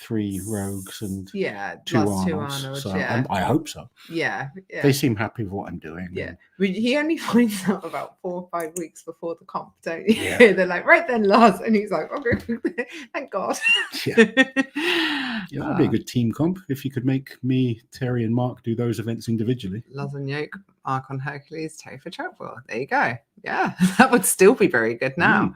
3 Rogues and 2 Arnolds. So I hope so. Yeah, they seem happy with what I'm doing. Yeah, he only finds out about 4 or 5 weeks before the comp, don't you? Yeah. They're like, right then, Loz, and he's like, okay, thank God. Yeah, that'd be a good team comp if you could make me, Terry, and Mark do those events individually. Loz and Yoke, Mark on Hercules, Terry for Trapwell. There you go. Yeah, that would still be very good now.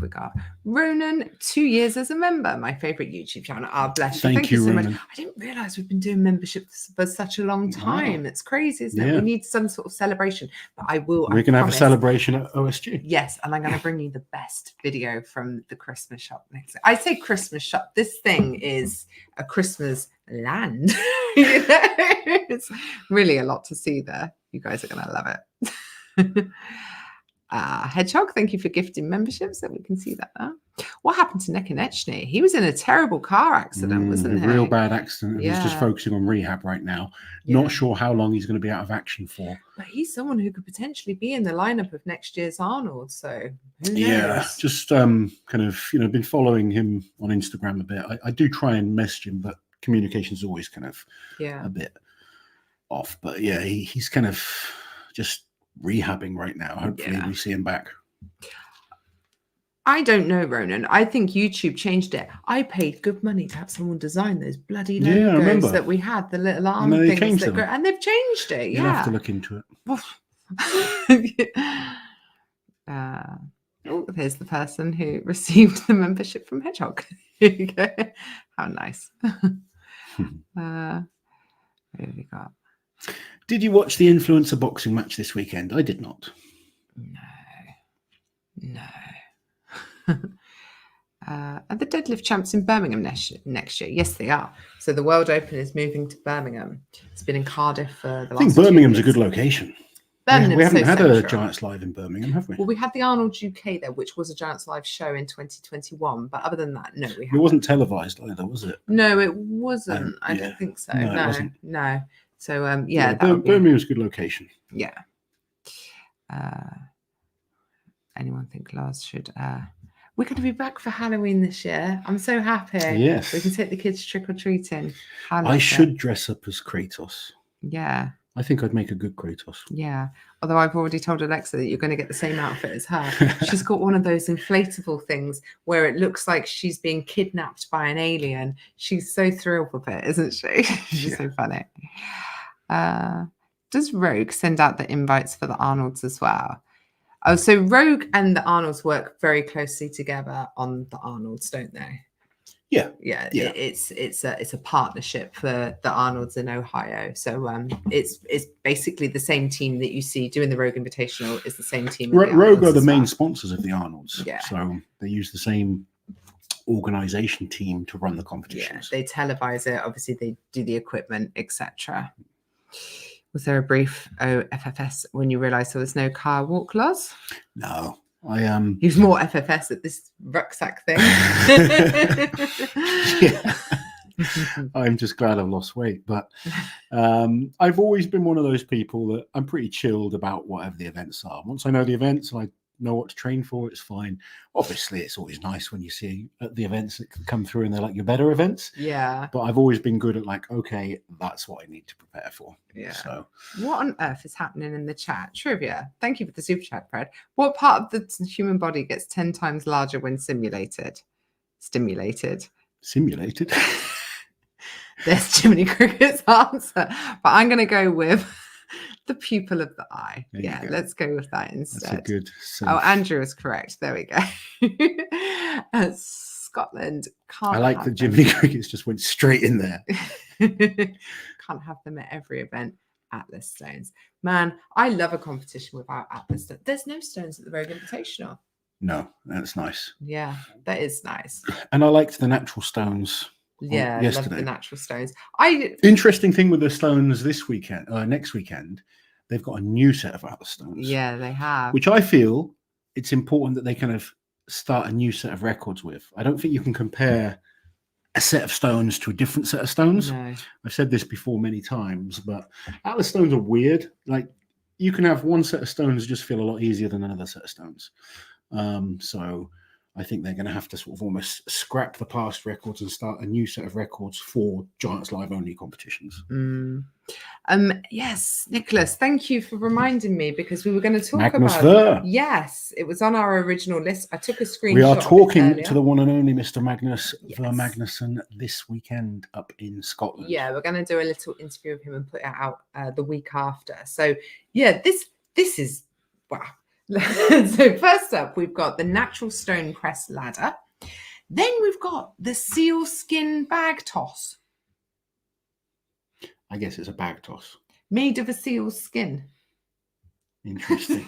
We got Ronan, 2 years as a member, my favorite YouTube channel. Bless you. Thank you so Ronan. much. I didn't realize we've been doing memberships for such a long time. Wow. It's crazy, isn't it? We need some sort of celebration, but we're gonna have a celebration at OSG. Yes, and I'm going to bring you the best video from the Christmas shop next. I say Christmas shop. This thing is a Christmas land. It's really a lot to see there. You guys are going to love it. Hedgehog, thank you for gifting memberships, so we can see that now. What happened to Neck and Etchney? He was in a terrible car accident, wasn't he? A real bad accident. He's just focusing on rehab right now. Not sure how long he's going to be out of action for. But he's someone who could potentially be in the lineup of next year's Arnold. So who knows? Yeah, just kind of been following him on Instagram a bit. I do try and message him, but communication is always kind of a bit off. But yeah, he's kind of just rehabbing right now. Hopefully we see him back. I don't know, Ronan. I think YouTube changed it. I paid good money to have someone design those bloody logos that we had, the little arm things and they've changed it. You'll have to look into it. Here's the person who received the membership from Hedgehog. Here you go. How nice. What have we got? Did you watch the influencer boxing match this weekend? I did not. No. Are the deadlift champs in Birmingham next year? Yes, they are. So the World Open is moving to Birmingham. It's been in Cardiff for the last 2 years. I think Birmingham's a good location. We haven't had a Giants Live in Birmingham, have we? Well, we had the Arnold UK there, which was a Giants Live show in 2021. But other than that, no, we haven't. It wasn't televised either, was it? No, it wasn't. I don't think so. No, it wasn't. No. So, Birmingham's a good location. Yeah. Anyone think Lars should... We're going to be back for Halloween this year. I'm so happy. Yes. We can take the kids trick-or-treating. I should dress up as Kratos. Yeah. I think I'd make a good Kratos. Yeah. Although I've already told Alexa that you're going to get the same outfit as her. She's got one of those inflatable things where it looks like she's being kidnapped by an alien. She's so thrilled with it, isn't she? She's so funny. Does Rogue send out the invites for the Arnolds as well? Oh, so Rogue and the Arnolds work very closely together on the Arnolds, don't they? Yeah. It's a partnership for the Arnolds in Ohio. So it's basically the same team that you see doing the Rogue Invitational is the same team. Rogue are the main sponsors of the Arnolds. Yeah. So they use the same organization team to run the competitions. Yeah, they televise it. Obviously, they do the equipment, etc. Was there a brief FFS when you realised there was no car walk, Loz? No. He was more FFS at this rucksack thing. Yeah. I'm just glad I've lost weight, but I've always been one of those people that I'm pretty chilled about whatever the events are. Once I know the events and I know what to train for, it's fine. Obviously, it's always nice when you see at the events that come through and they're like your better events. Yeah. But I've always been good at like, okay, that's what I need to prepare for. Yeah. So what on earth is happening in the chat? Trivia. Thank you for the super chat, Fred. What part of the human body gets 10 times larger when stimulated? Simulated? There's Jiminy Cricket's answer. But I'm going to go with the pupil of the eye. There you Yeah, go. let's go with that instead. That's a good. Oh, Andrew is correct. There we go. Scotland can't. I like have that them. Jiminy Crickets just went straight in there. Can't have them at every event. Atlas stones. Man, I love a competition without Atlas stones. There's no stones at the Rogue Invitational. No, that's nice. Yeah, that is nice. And I liked the natural stones. Yeah, I love yesterday. the natural stones. Interesting thing with the stones this weekend, next weekend, they've got a new set of Atlas stones. Yeah, they have. Which I feel it's important that they kind of start a new set of records with. I don't think you can compare a set of stones to a different set of stones. No. I've said this before many times, but Atlas stones are weird. Like you can have one set of stones just feel a lot easier than another set of stones. So I think they're going to have to sort of almost scrap the past records and start a new set of records for Giants Live only competitions. Yes, Nicholas, thank you for reminding me because we were going to talk Magnus about Ver. Yes, it was on our original list. I took a screenshot. We are talking of it to the one and only Mr. Magnus Ver Yes. Magnusson this weekend up in Scotland. Yeah, we're going to do a little interview of him and put it out the week after. So yeah, this is wow. So first up, we've got the natural stone press ladder. Then we've got the seal skin bag toss. I guess it's a bag toss. Made of a seal's skin. Interesting.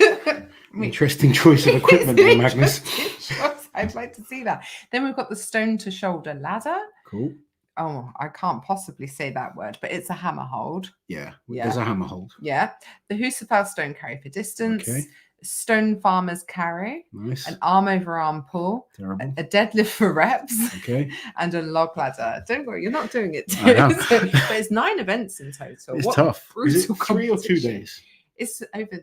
Interesting choice of equipment there, Magnus. I'd like to see that. Then we've got the stone to shoulder ladder. Cool. Oh, I can't possibly say that word, but it's a hammer hold. Yeah, there's a hammer hold. Yeah. The Husafel stone carry for distance. Okay. Stone farmer's carry. Nice. An arm over arm pull. Terrible. A deadlift for reps. Okay. And a log ladder. Don't worry, you're not doing it too. I am. But it's 9 events in total. It's What tough. Is it brutal 3 or 2 competition. days? It's over.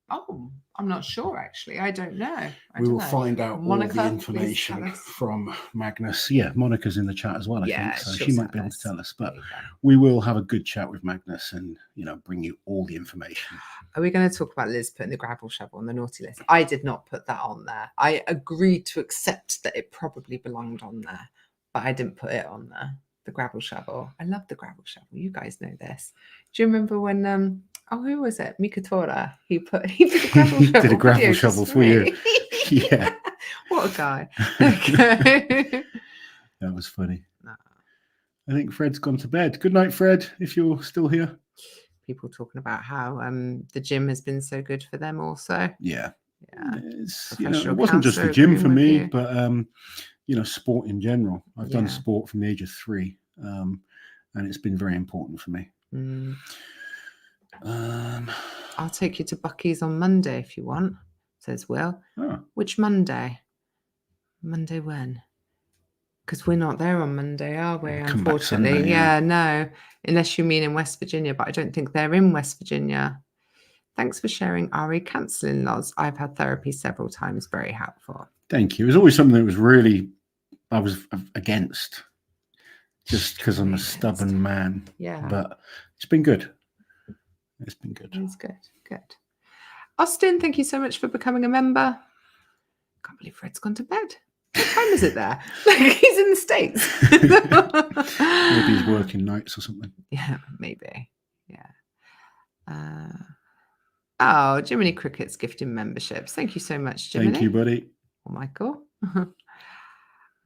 Oh, I'm not sure actually. I don't know. We will find out Monica, all the please information tell us. from Magnus. Yeah, Monica's in the chat as well, I think. So she might be able to tell us. But we will have a good chat with Magnus and, bring you all the information. Are we going to talk about Liz putting the gravel shovel on the naughty list? I did not put that on there. I agreed to accept that it probably belonged on there, but I didn't put it on there. The gravel shovel. I love the gravel shovel. You guys know this. Do you remember when who was it? Mikatora. He did a gravel shovel. Did a gravel shovel for you. Yeah. What a guy. Okay. That was funny. No. I think Fred's gone to bed. Good night, Fred, if you're still here. People talking about how the gym has been so good for them also. Yeah. Yeah. It wasn't just the gym for me, but sport in general. I've done sport from the age of 3, and it's been very important for me. I'll take you to Bucky's on Monday if you want, says Will. Oh. Which Monday? Monday when? Because we're not there on Monday, are we? Unfortunately. Sunday, yeah, no. Unless you mean in West Virginia, but I don't think they're in West Virginia. Thanks for sharing RE counselling, Loz. I've had therapy several times. Very helpful. Thank you. It was always something that was really, I was against, just because I'm a stubborn man. Yeah. But it's been good. It's been good. It's good. Good. Austin, thank you so much for becoming a member. Can't believe Fred's gone to bed. What time is it there? Like he's in the States. Maybe he's working nights or something. Yeah, maybe. Yeah. Jiminy Cricket's gifting memberships. Thank you so much, Jiminy. Thank you, buddy. Oh, Michael.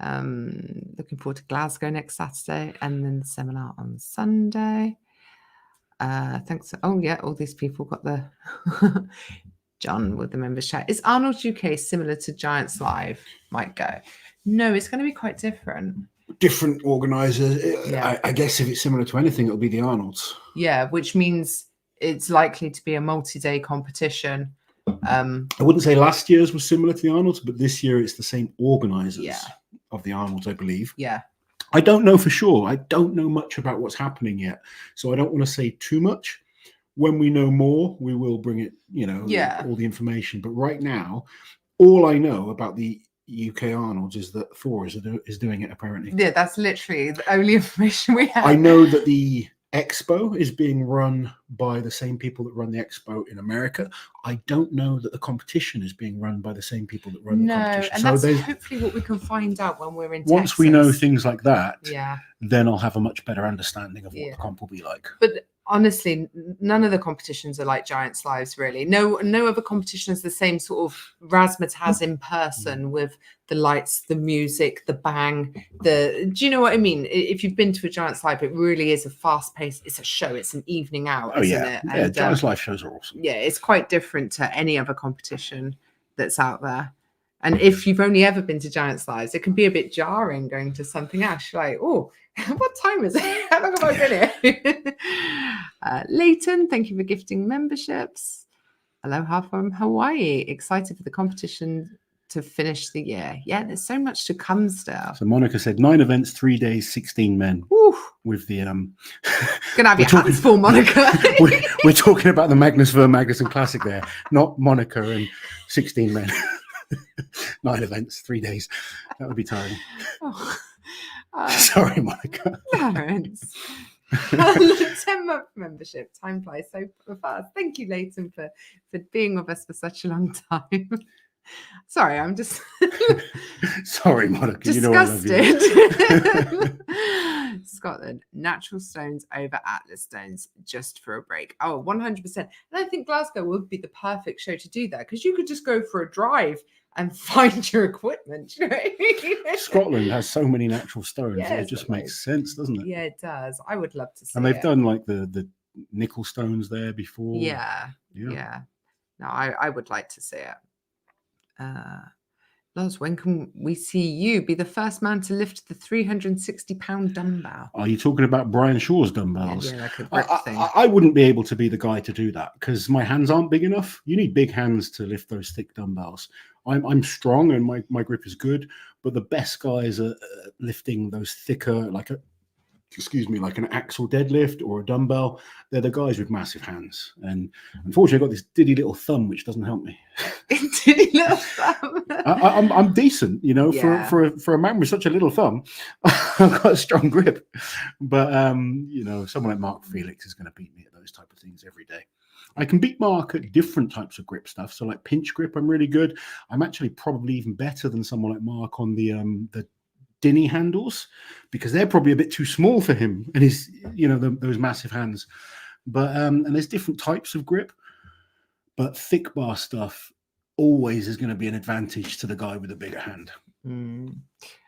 Looking forward to Glasgow next Saturday and then the seminar on Sunday. Thanks. All these people got the John with the members chat. Is Arnold UK similar to Giants Live? Might go. No, it's going to be quite different. Different organisers. Yeah. I guess if it's similar to anything, it'll be the Arnolds. Yeah, which means it's likely to be a multi-day competition. I wouldn't say last year's was similar to the Arnolds, but this year it's the same organisers of the Arnolds, I believe. Yeah. I don't know for sure. I don't know much about what's happening yet. So I don't want to say too much. When we know more, we will bring it, all the information. But right now, all I know about the UK Arnolds is that Thor is doing it, apparently. Yeah, that's literally the only information we have. I know that the expo is being run by the same people that run the expo in America. I don't know that the competition is being run by the same people that run the competition. And so that's hopefully what we can find out when we're in once Texas. we know things like that, yeah, then I'll have a much better understanding of what the comp will be like. But honestly, none of the competitions are like Giants Lives, really. No other competition is the same sort of razzmatazz in person with the lights, the music, the bang. Do you know what I mean? If you've been to a Giants Live, it really is a fast pace. It's a show. It's an evening out, isn't it? Yeah, Giants Live shows are awesome. Yeah, it's quite different to any other competition that's out there. And if you've only ever been to Giants Lives, it can be a bit jarring going to something else. You're like, oh, what time is it? How long have I been here? Leighton, thank you for gifting memberships. Aloha from Hawaii. Excited for the competition to finish the year. Yeah, there's so much to come still. So Monica said 9 events, 3 days, 16 men. Ooh. With the gonna have your hands full, Monica. we're talking about the Magnus Ver Magnusson Classic there, not Monica and 16 men. 9 events, 3 days. That would be tiring. Sorry, Monica. Clarence. 10-month membership. Time flies so fast. Thank you, Leighton, for being with us for such a long time. Sorry, I'm just sorry, Monica. Disgusted. You know I love you. Scotland, natural stones over Atlas stones just for a break. Oh, 100%. And I think Glasgow would be the perfect show to do that, because you could just go for a drive and find your equipment. You know what I mean? Scotland has so many natural stones. Yeah, it just makes sense, doesn't it? Yeah, it does. I would love to see and they've done like the nickel stones there before. Yeah. No, I would like to see it. Loz, when can we see you be the first man to lift the 360-pound dumbbell? Are you talking about Brian Shaw's dumbbells? Yeah, like a grip thing. I wouldn't be able to be the guy to do that because my hands aren't big enough. You need big hands to lift those thick dumbbells. I'm strong and my grip is good, but the best guys are lifting those thicker, like an axle deadlift or a dumbbell. They're the guys with massive hands. And unfortunately, I've got this diddy little thumb, which doesn't help me. Diddy little thumb. I'm decent, you know, for a man with such a little thumb. I've got a strong grip. But, you know, someone like Mark Felix is going to beat me at those type of things every day. I can beat Mark at different types of grip stuff. So like pinch grip, I'm really good. I'm actually probably even better than someone like Mark on the Dinny handles, because they're probably a bit too small for him and his, you know, those massive hands. But and there's different types of grip, but thick bar stuff always is going to be an advantage to the guy with a bigger hand.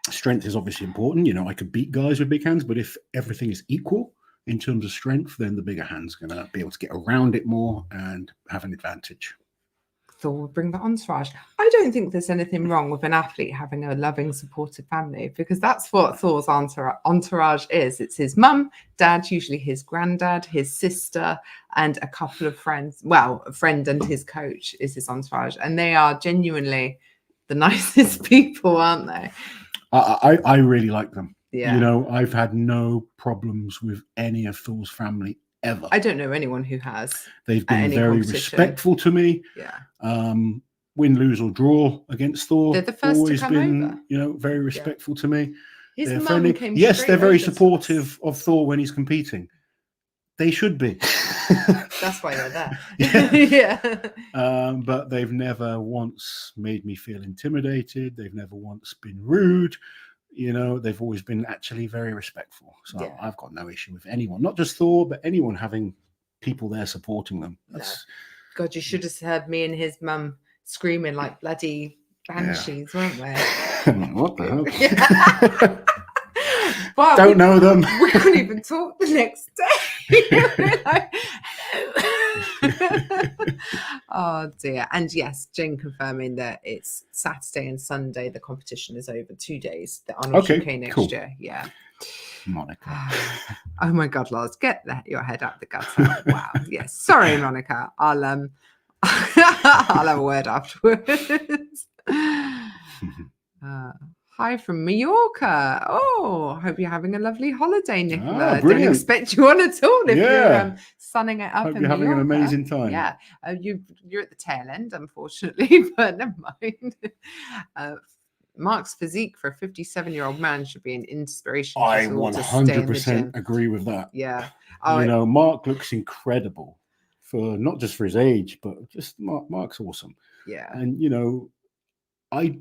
Strength is obviously important. You know, I could beat guys with big hands, but if everything is equal in terms of strength, then the bigger hand's going to be able to get around it more and have an advantage. Thor will bring the entourage. I don't think there's anything wrong with an athlete having a loving, supportive family, because that's what Thor's entourage is. It's his mum, dad, usually his granddad, his sister, and a couple of friends. Well, a friend and his coach is his entourage. And they are genuinely the nicest people, aren't they? I really like them. Yeah. You know, I've had no problems with any of Thor's family ever. I don't know anyone who has. They've been very respectful to me. Yeah. Win, lose, or draw against Thor. They're the first always to come been, over. You know, very respectful to me. His they're mum friendly. came Yes, they're very over to supportive of Thor when he's competing. They should be. That's why they're there. Yeah. But they've never once made me feel intimidated. They've never once been rude. You know, they've always been actually very respectful. So I've got no issue with anyone, not just Thor, but anyone having people there supporting them. God, you should have heard me and his mum screaming like bloody banshees, weren't we? What the hell? Well, don't know them. We couldn't even talk the next day. Oh dear. And yes, Jane confirming that it's Saturday and Sunday. The competition is over 2 days. The Arnold UK next year. Yeah. Monica. Oh my God, Loz, get your head out the gutter. Wow. Yes. Sorry, Monica. I'll have a word afterwards. Hi from Mallorca. Oh, hope you're having a lovely holiday, Nicola. Don't expect you on at all if you're sunning it up. Hope you're having an amazing time. Yeah, you're at the tail end, unfortunately, but never mind. Mark's physique for a 57-year-old man should be an inspiration to I us all to stay in the 100% gym. agree with that. Yeah. You know, Mark looks incredible for not just for his age, but just Mark's awesome. Yeah. And, you know, I'm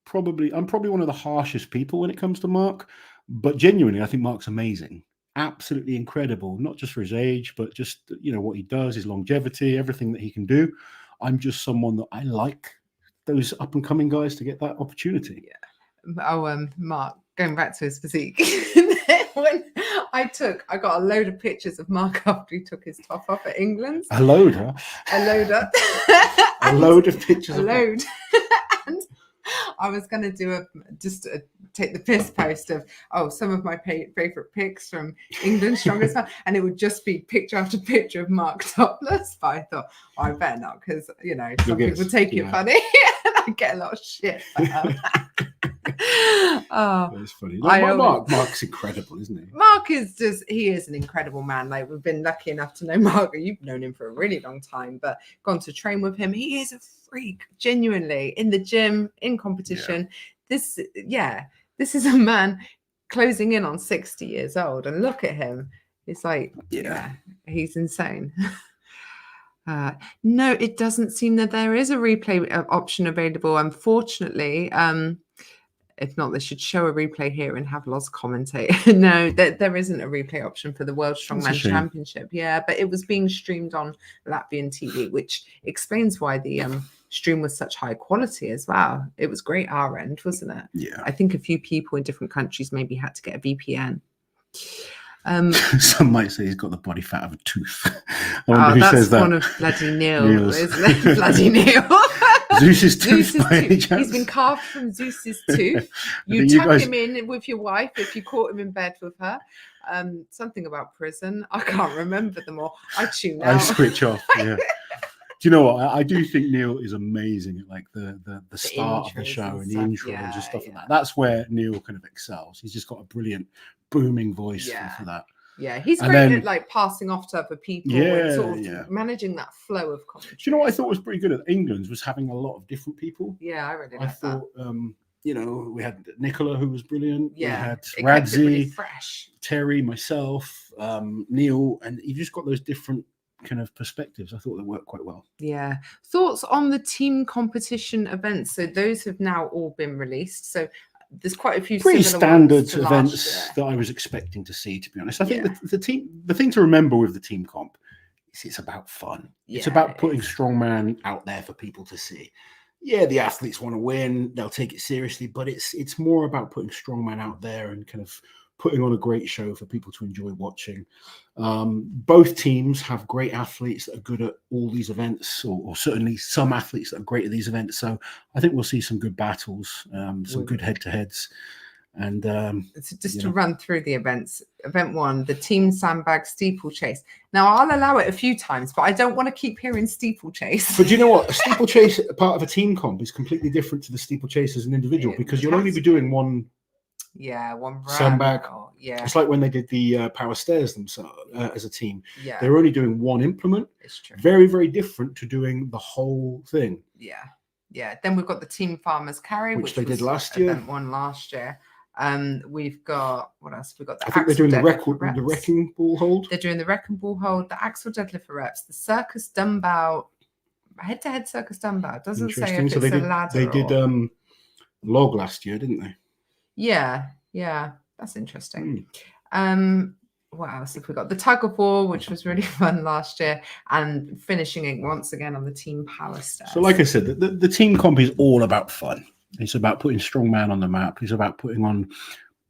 probably one of the harshest people when it comes to Mark, but genuinely, I think Mark's amazing. Absolutely incredible, not just for his age, but just, you know, what he does, his longevity, everything that he can do. I'm just someone that I like those up and coming guys to get that opportunity. Yeah. Oh, Mark, going back to his physique. When I got a load of pictures of Mark after he took his top off at England. A load, huh? A load up. A load of pictures. A load. And I was going to do take the piss post of some of my favorite pics from England's Strongest Man, and it would just be picture after picture of Mark topless. But I thought, I better not, because you know some people take it funny, and I get a lot of shit for that. That's funny. No, Mark's incredible, isn't he? Mark he is an incredible man. Like, we've been lucky enough to know Mark. You've known him for a really long time, but gone to train with him. He is a freak, genuinely, in the gym, in competition. Yeah. This is a man closing in on 60 years old, and look at him. It's like, he's insane. No, it doesn't seem that there is a replay option available, unfortunately. If not, they should show a replay here and have Loz commentate. No, there isn't a replay option for the World Strongman Championship. Yeah, but it was being streamed on Latvian TV, which explains why the stream was such high quality as well. It was great our end, wasn't it? Yeah. I think a few people in different countries maybe had to get a VPN. Some might say he's got the body fat of a tooth. That's one of bloody Neil, isn't it? Bloody Neil. Zeus's tooth. He's been carved from Zeus's tooth. You tuck him in with your wife if you caught him in bed with her. Something about prison. I can't remember them all. I tune out. I switch off. Yeah. Do you know what? I do think Neil is amazing at like the start of the show and the intro and just stuff like that. That's where Neil kind of excels. He's just got a brilliant booming voice for that. Yeah, he's great at like passing off to other people and sort of managing that flow of commentary. Do you know what I thought was pretty good at England's was having a lot of different people. Yeah, I really like that. You know, we had Nicola, who was brilliant. Yeah, we had Radzi, really fresh. Terry, myself, Neil, and you just got those different kind of perspectives. I thought they worked quite well. Yeah. Thoughts on the team competition events? So those have now all been released. So there's quite a few pretty standard events that I was expecting to see, to be honest. I think the thing to remember with the team comp is it's about fun. It's about putting strongman out there for people to see. Yeah, the athletes want to win, they'll take it seriously, but it's more about putting strongman out there and kind of putting on a great show for people to enjoy watching. Both teams have great athletes that are good at all these events, or certainly some athletes that are great at these events. So I think we'll see some good battles, some good head-to-heads. And just to run through the events. Event 1, the team sandbag steeplechase. Now, I'll allow it a few times, but I don't want to keep hearing steeplechase. But you know what? A steeplechase, part of a team comp, is completely different to the steeplechase as an individual, because you'll only be doing one. Yeah, one run. Sandbag. Yeah, it's like when they did the power stairs themselves as a team. Yeah, they're only doing one implement. It's true. Very, very different to doing the whole thing. Yeah. Then we've got the team farmers carry, which they did last year. Event 1 last year. We've got what else? We've got the. I think they're doing the wrecking ball hold. They're doing the wrecking ball hold, the axle deadlift for reps, the circus dumbbell, head-to-head circus dumbbell. It doesn't say if it's a ladder. They did log last year, didn't they? Yeah, that's interesting. What else have we got? The tug of war, which was really fun last year, and finishing it once again on the team power stairs. So, like I said, the team comp is all about fun. It's about putting strongman on the map. It's about putting on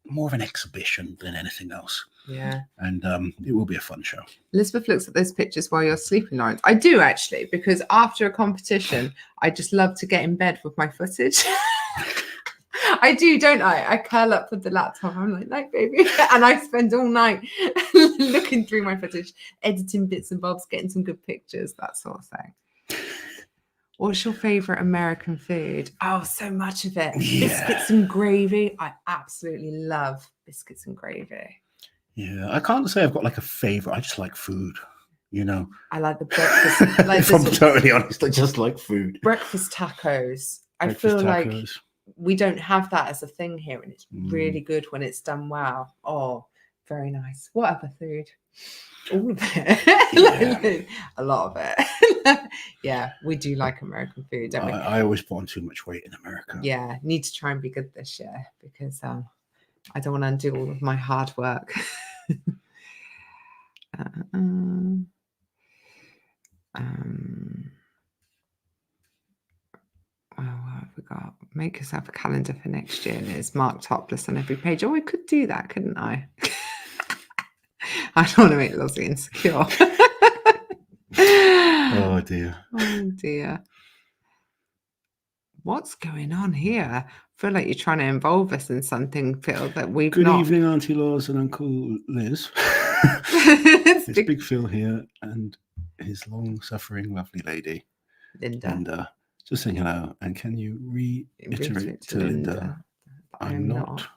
more of an exhibition than anything else. Yeah. And it will be a fun show. Elizabeth looks at those pictures while you're sleeping, Lawrence. I do, actually, because after a competition, I just love to get in bed with my footage. I do, don't I? I curl up with the laptop. I'm like, night, baby. And I spend all night looking through my footage, editing bits and bobs, getting some good pictures, that sort of thing. What's your favorite American food? Oh, so much of it. Yeah. Biscuits and gravy. I absolutely love biscuits and gravy. Yeah, I can't say I've got like a favorite. I just like food, you know. I like the breakfast. If I'm totally honest, I just like food. Breakfast tacos. I feel like we don't have that as a thing here, and it's really good when it's done well. Oh, very nice. What other food? All of it. A lot of it. Yeah, we do like American food, don't we? I always put on too much weight in America. Yeah, need to try and be good this year because I don't want to undo all of my hard work. What have we got? Make yourself a calendar for next year. It's marked topless on every page. Oh, I could do that, couldn't I? I don't want to make Lozzie insecure. Oh dear. Oh dear. What's going on here? I feel like you're trying to involve us in something, Phil, that we've Good not. evening, Auntie Loz and Uncle Liz. It's Big Phil here and his long-suffering lovely lady, Linda. Just saying hello. And can you reiterate to Linda, I'm not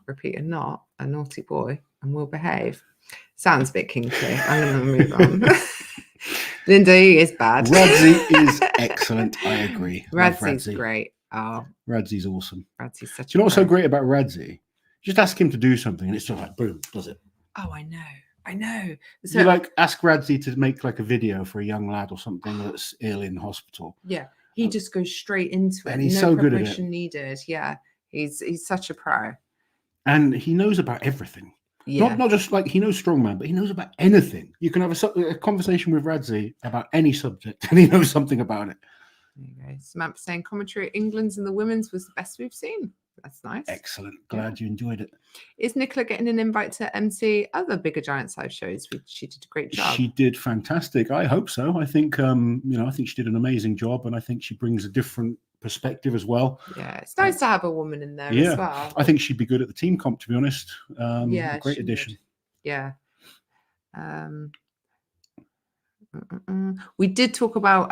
a naughty boy and will behave. Sounds a bit kinky. I'm going to move on. Linda, he is bad. Radzi is excellent. I agree. Radzi's great. Oh, Radzi's awesome. Radzi's such. Do you know what's so great about Radzi? Just ask him to do something, and it's just like boom, does it? Oh, I know. So, you like ask Radzi to make like a video for a young lad or something that's ill in hospital. Yeah, he just goes straight into it. And he's so good at it. Needed. Yeah, he's such a pro. And he knows about everything. Yeah. Not just like he knows strongman, but he knows about anything. You can have a conversation with Radzi about any subject, and he knows something about it. There you go. Samantha saying commentary at England's and the women's was the best we've seen. That's nice. Excellent. Glad you enjoyed it. Is Nicola getting an invite to MC other Bigger Giant Side shows? She did a great job. She did fantastic. I hope so. I think I think she did an amazing job, and I think she brings a different perspective as well. Yeah, it's nice to have a woman in there as well. I think she'd be good at the team comp, to be honest. Great addition. Would. Yeah. We did talk about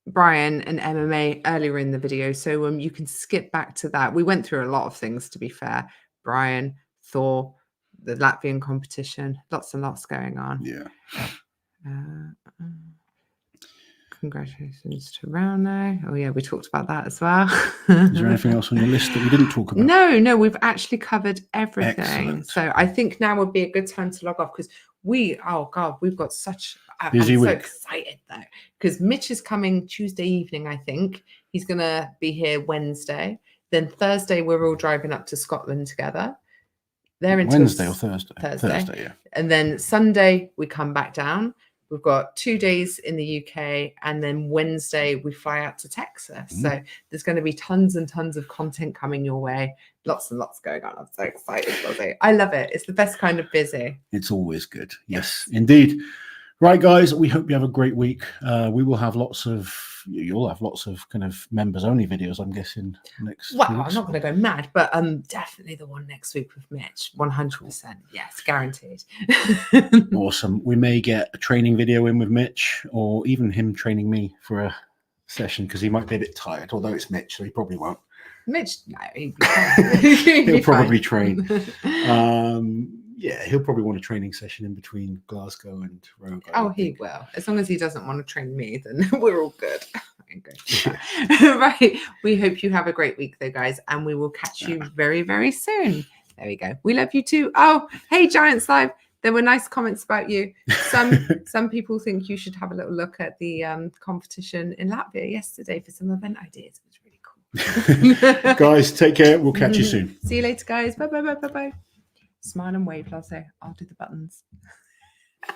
Brian and MMA earlier in the video, so you can skip back to that. We went through a lot of things, to be fair. Brian, Thor, the Latvian competition, lots and lots going on. Yeah. Congratulations to Rauno. Oh yeah, we talked about that as well. Is there anything else on your list that we didn't talk about? No, we've actually covered everything. Excellent. So I think now would be a good time to log off because we've got such busy week. So excited though because Mitch is coming Tuesday evening. I think he's gonna be here Wednesday. Then Thursday we're all driving up to Scotland together. They're until Wednesday or Thursday. Thursday, yeah. And then Sunday we come back down. We've got 2 days in the UK, and then Wednesday we fly out to Texas. So there's going to be tons and tons of content coming your way. Lots and lots going on. I'm so excited, Lozzie. I love it. It's the best kind of busy. It's always good. Yes, indeed. Right, guys, we hope you have a great week. You'll have lots of kind of members only videos, I'm guessing, next week. I'm not going to go mad, but definitely the one next week with Mitch, 100%. Yes, guaranteed. Awesome. We may get a training video in with Mitch, or even him training me for a session because he might be a bit tired, although it's Mitch, so he probably won't. Mitch, no, he'll probably train. He'll probably want a training session in between Glasgow and Rogue. He will. As long as he doesn't want to train me, then we're all good. Right. We hope you have a great week, though, guys, and we will catch you very, very soon. There we go. We love you too. Oh, hey, Giants Live. There were nice comments about you. Some people think you should have a little look at the competition in Latvia yesterday for some event ideas. It was really cool. Guys, take care. We'll catch you soon. See you later, guys. Bye. Smile and wave, Lozzie. I'll do the buttons.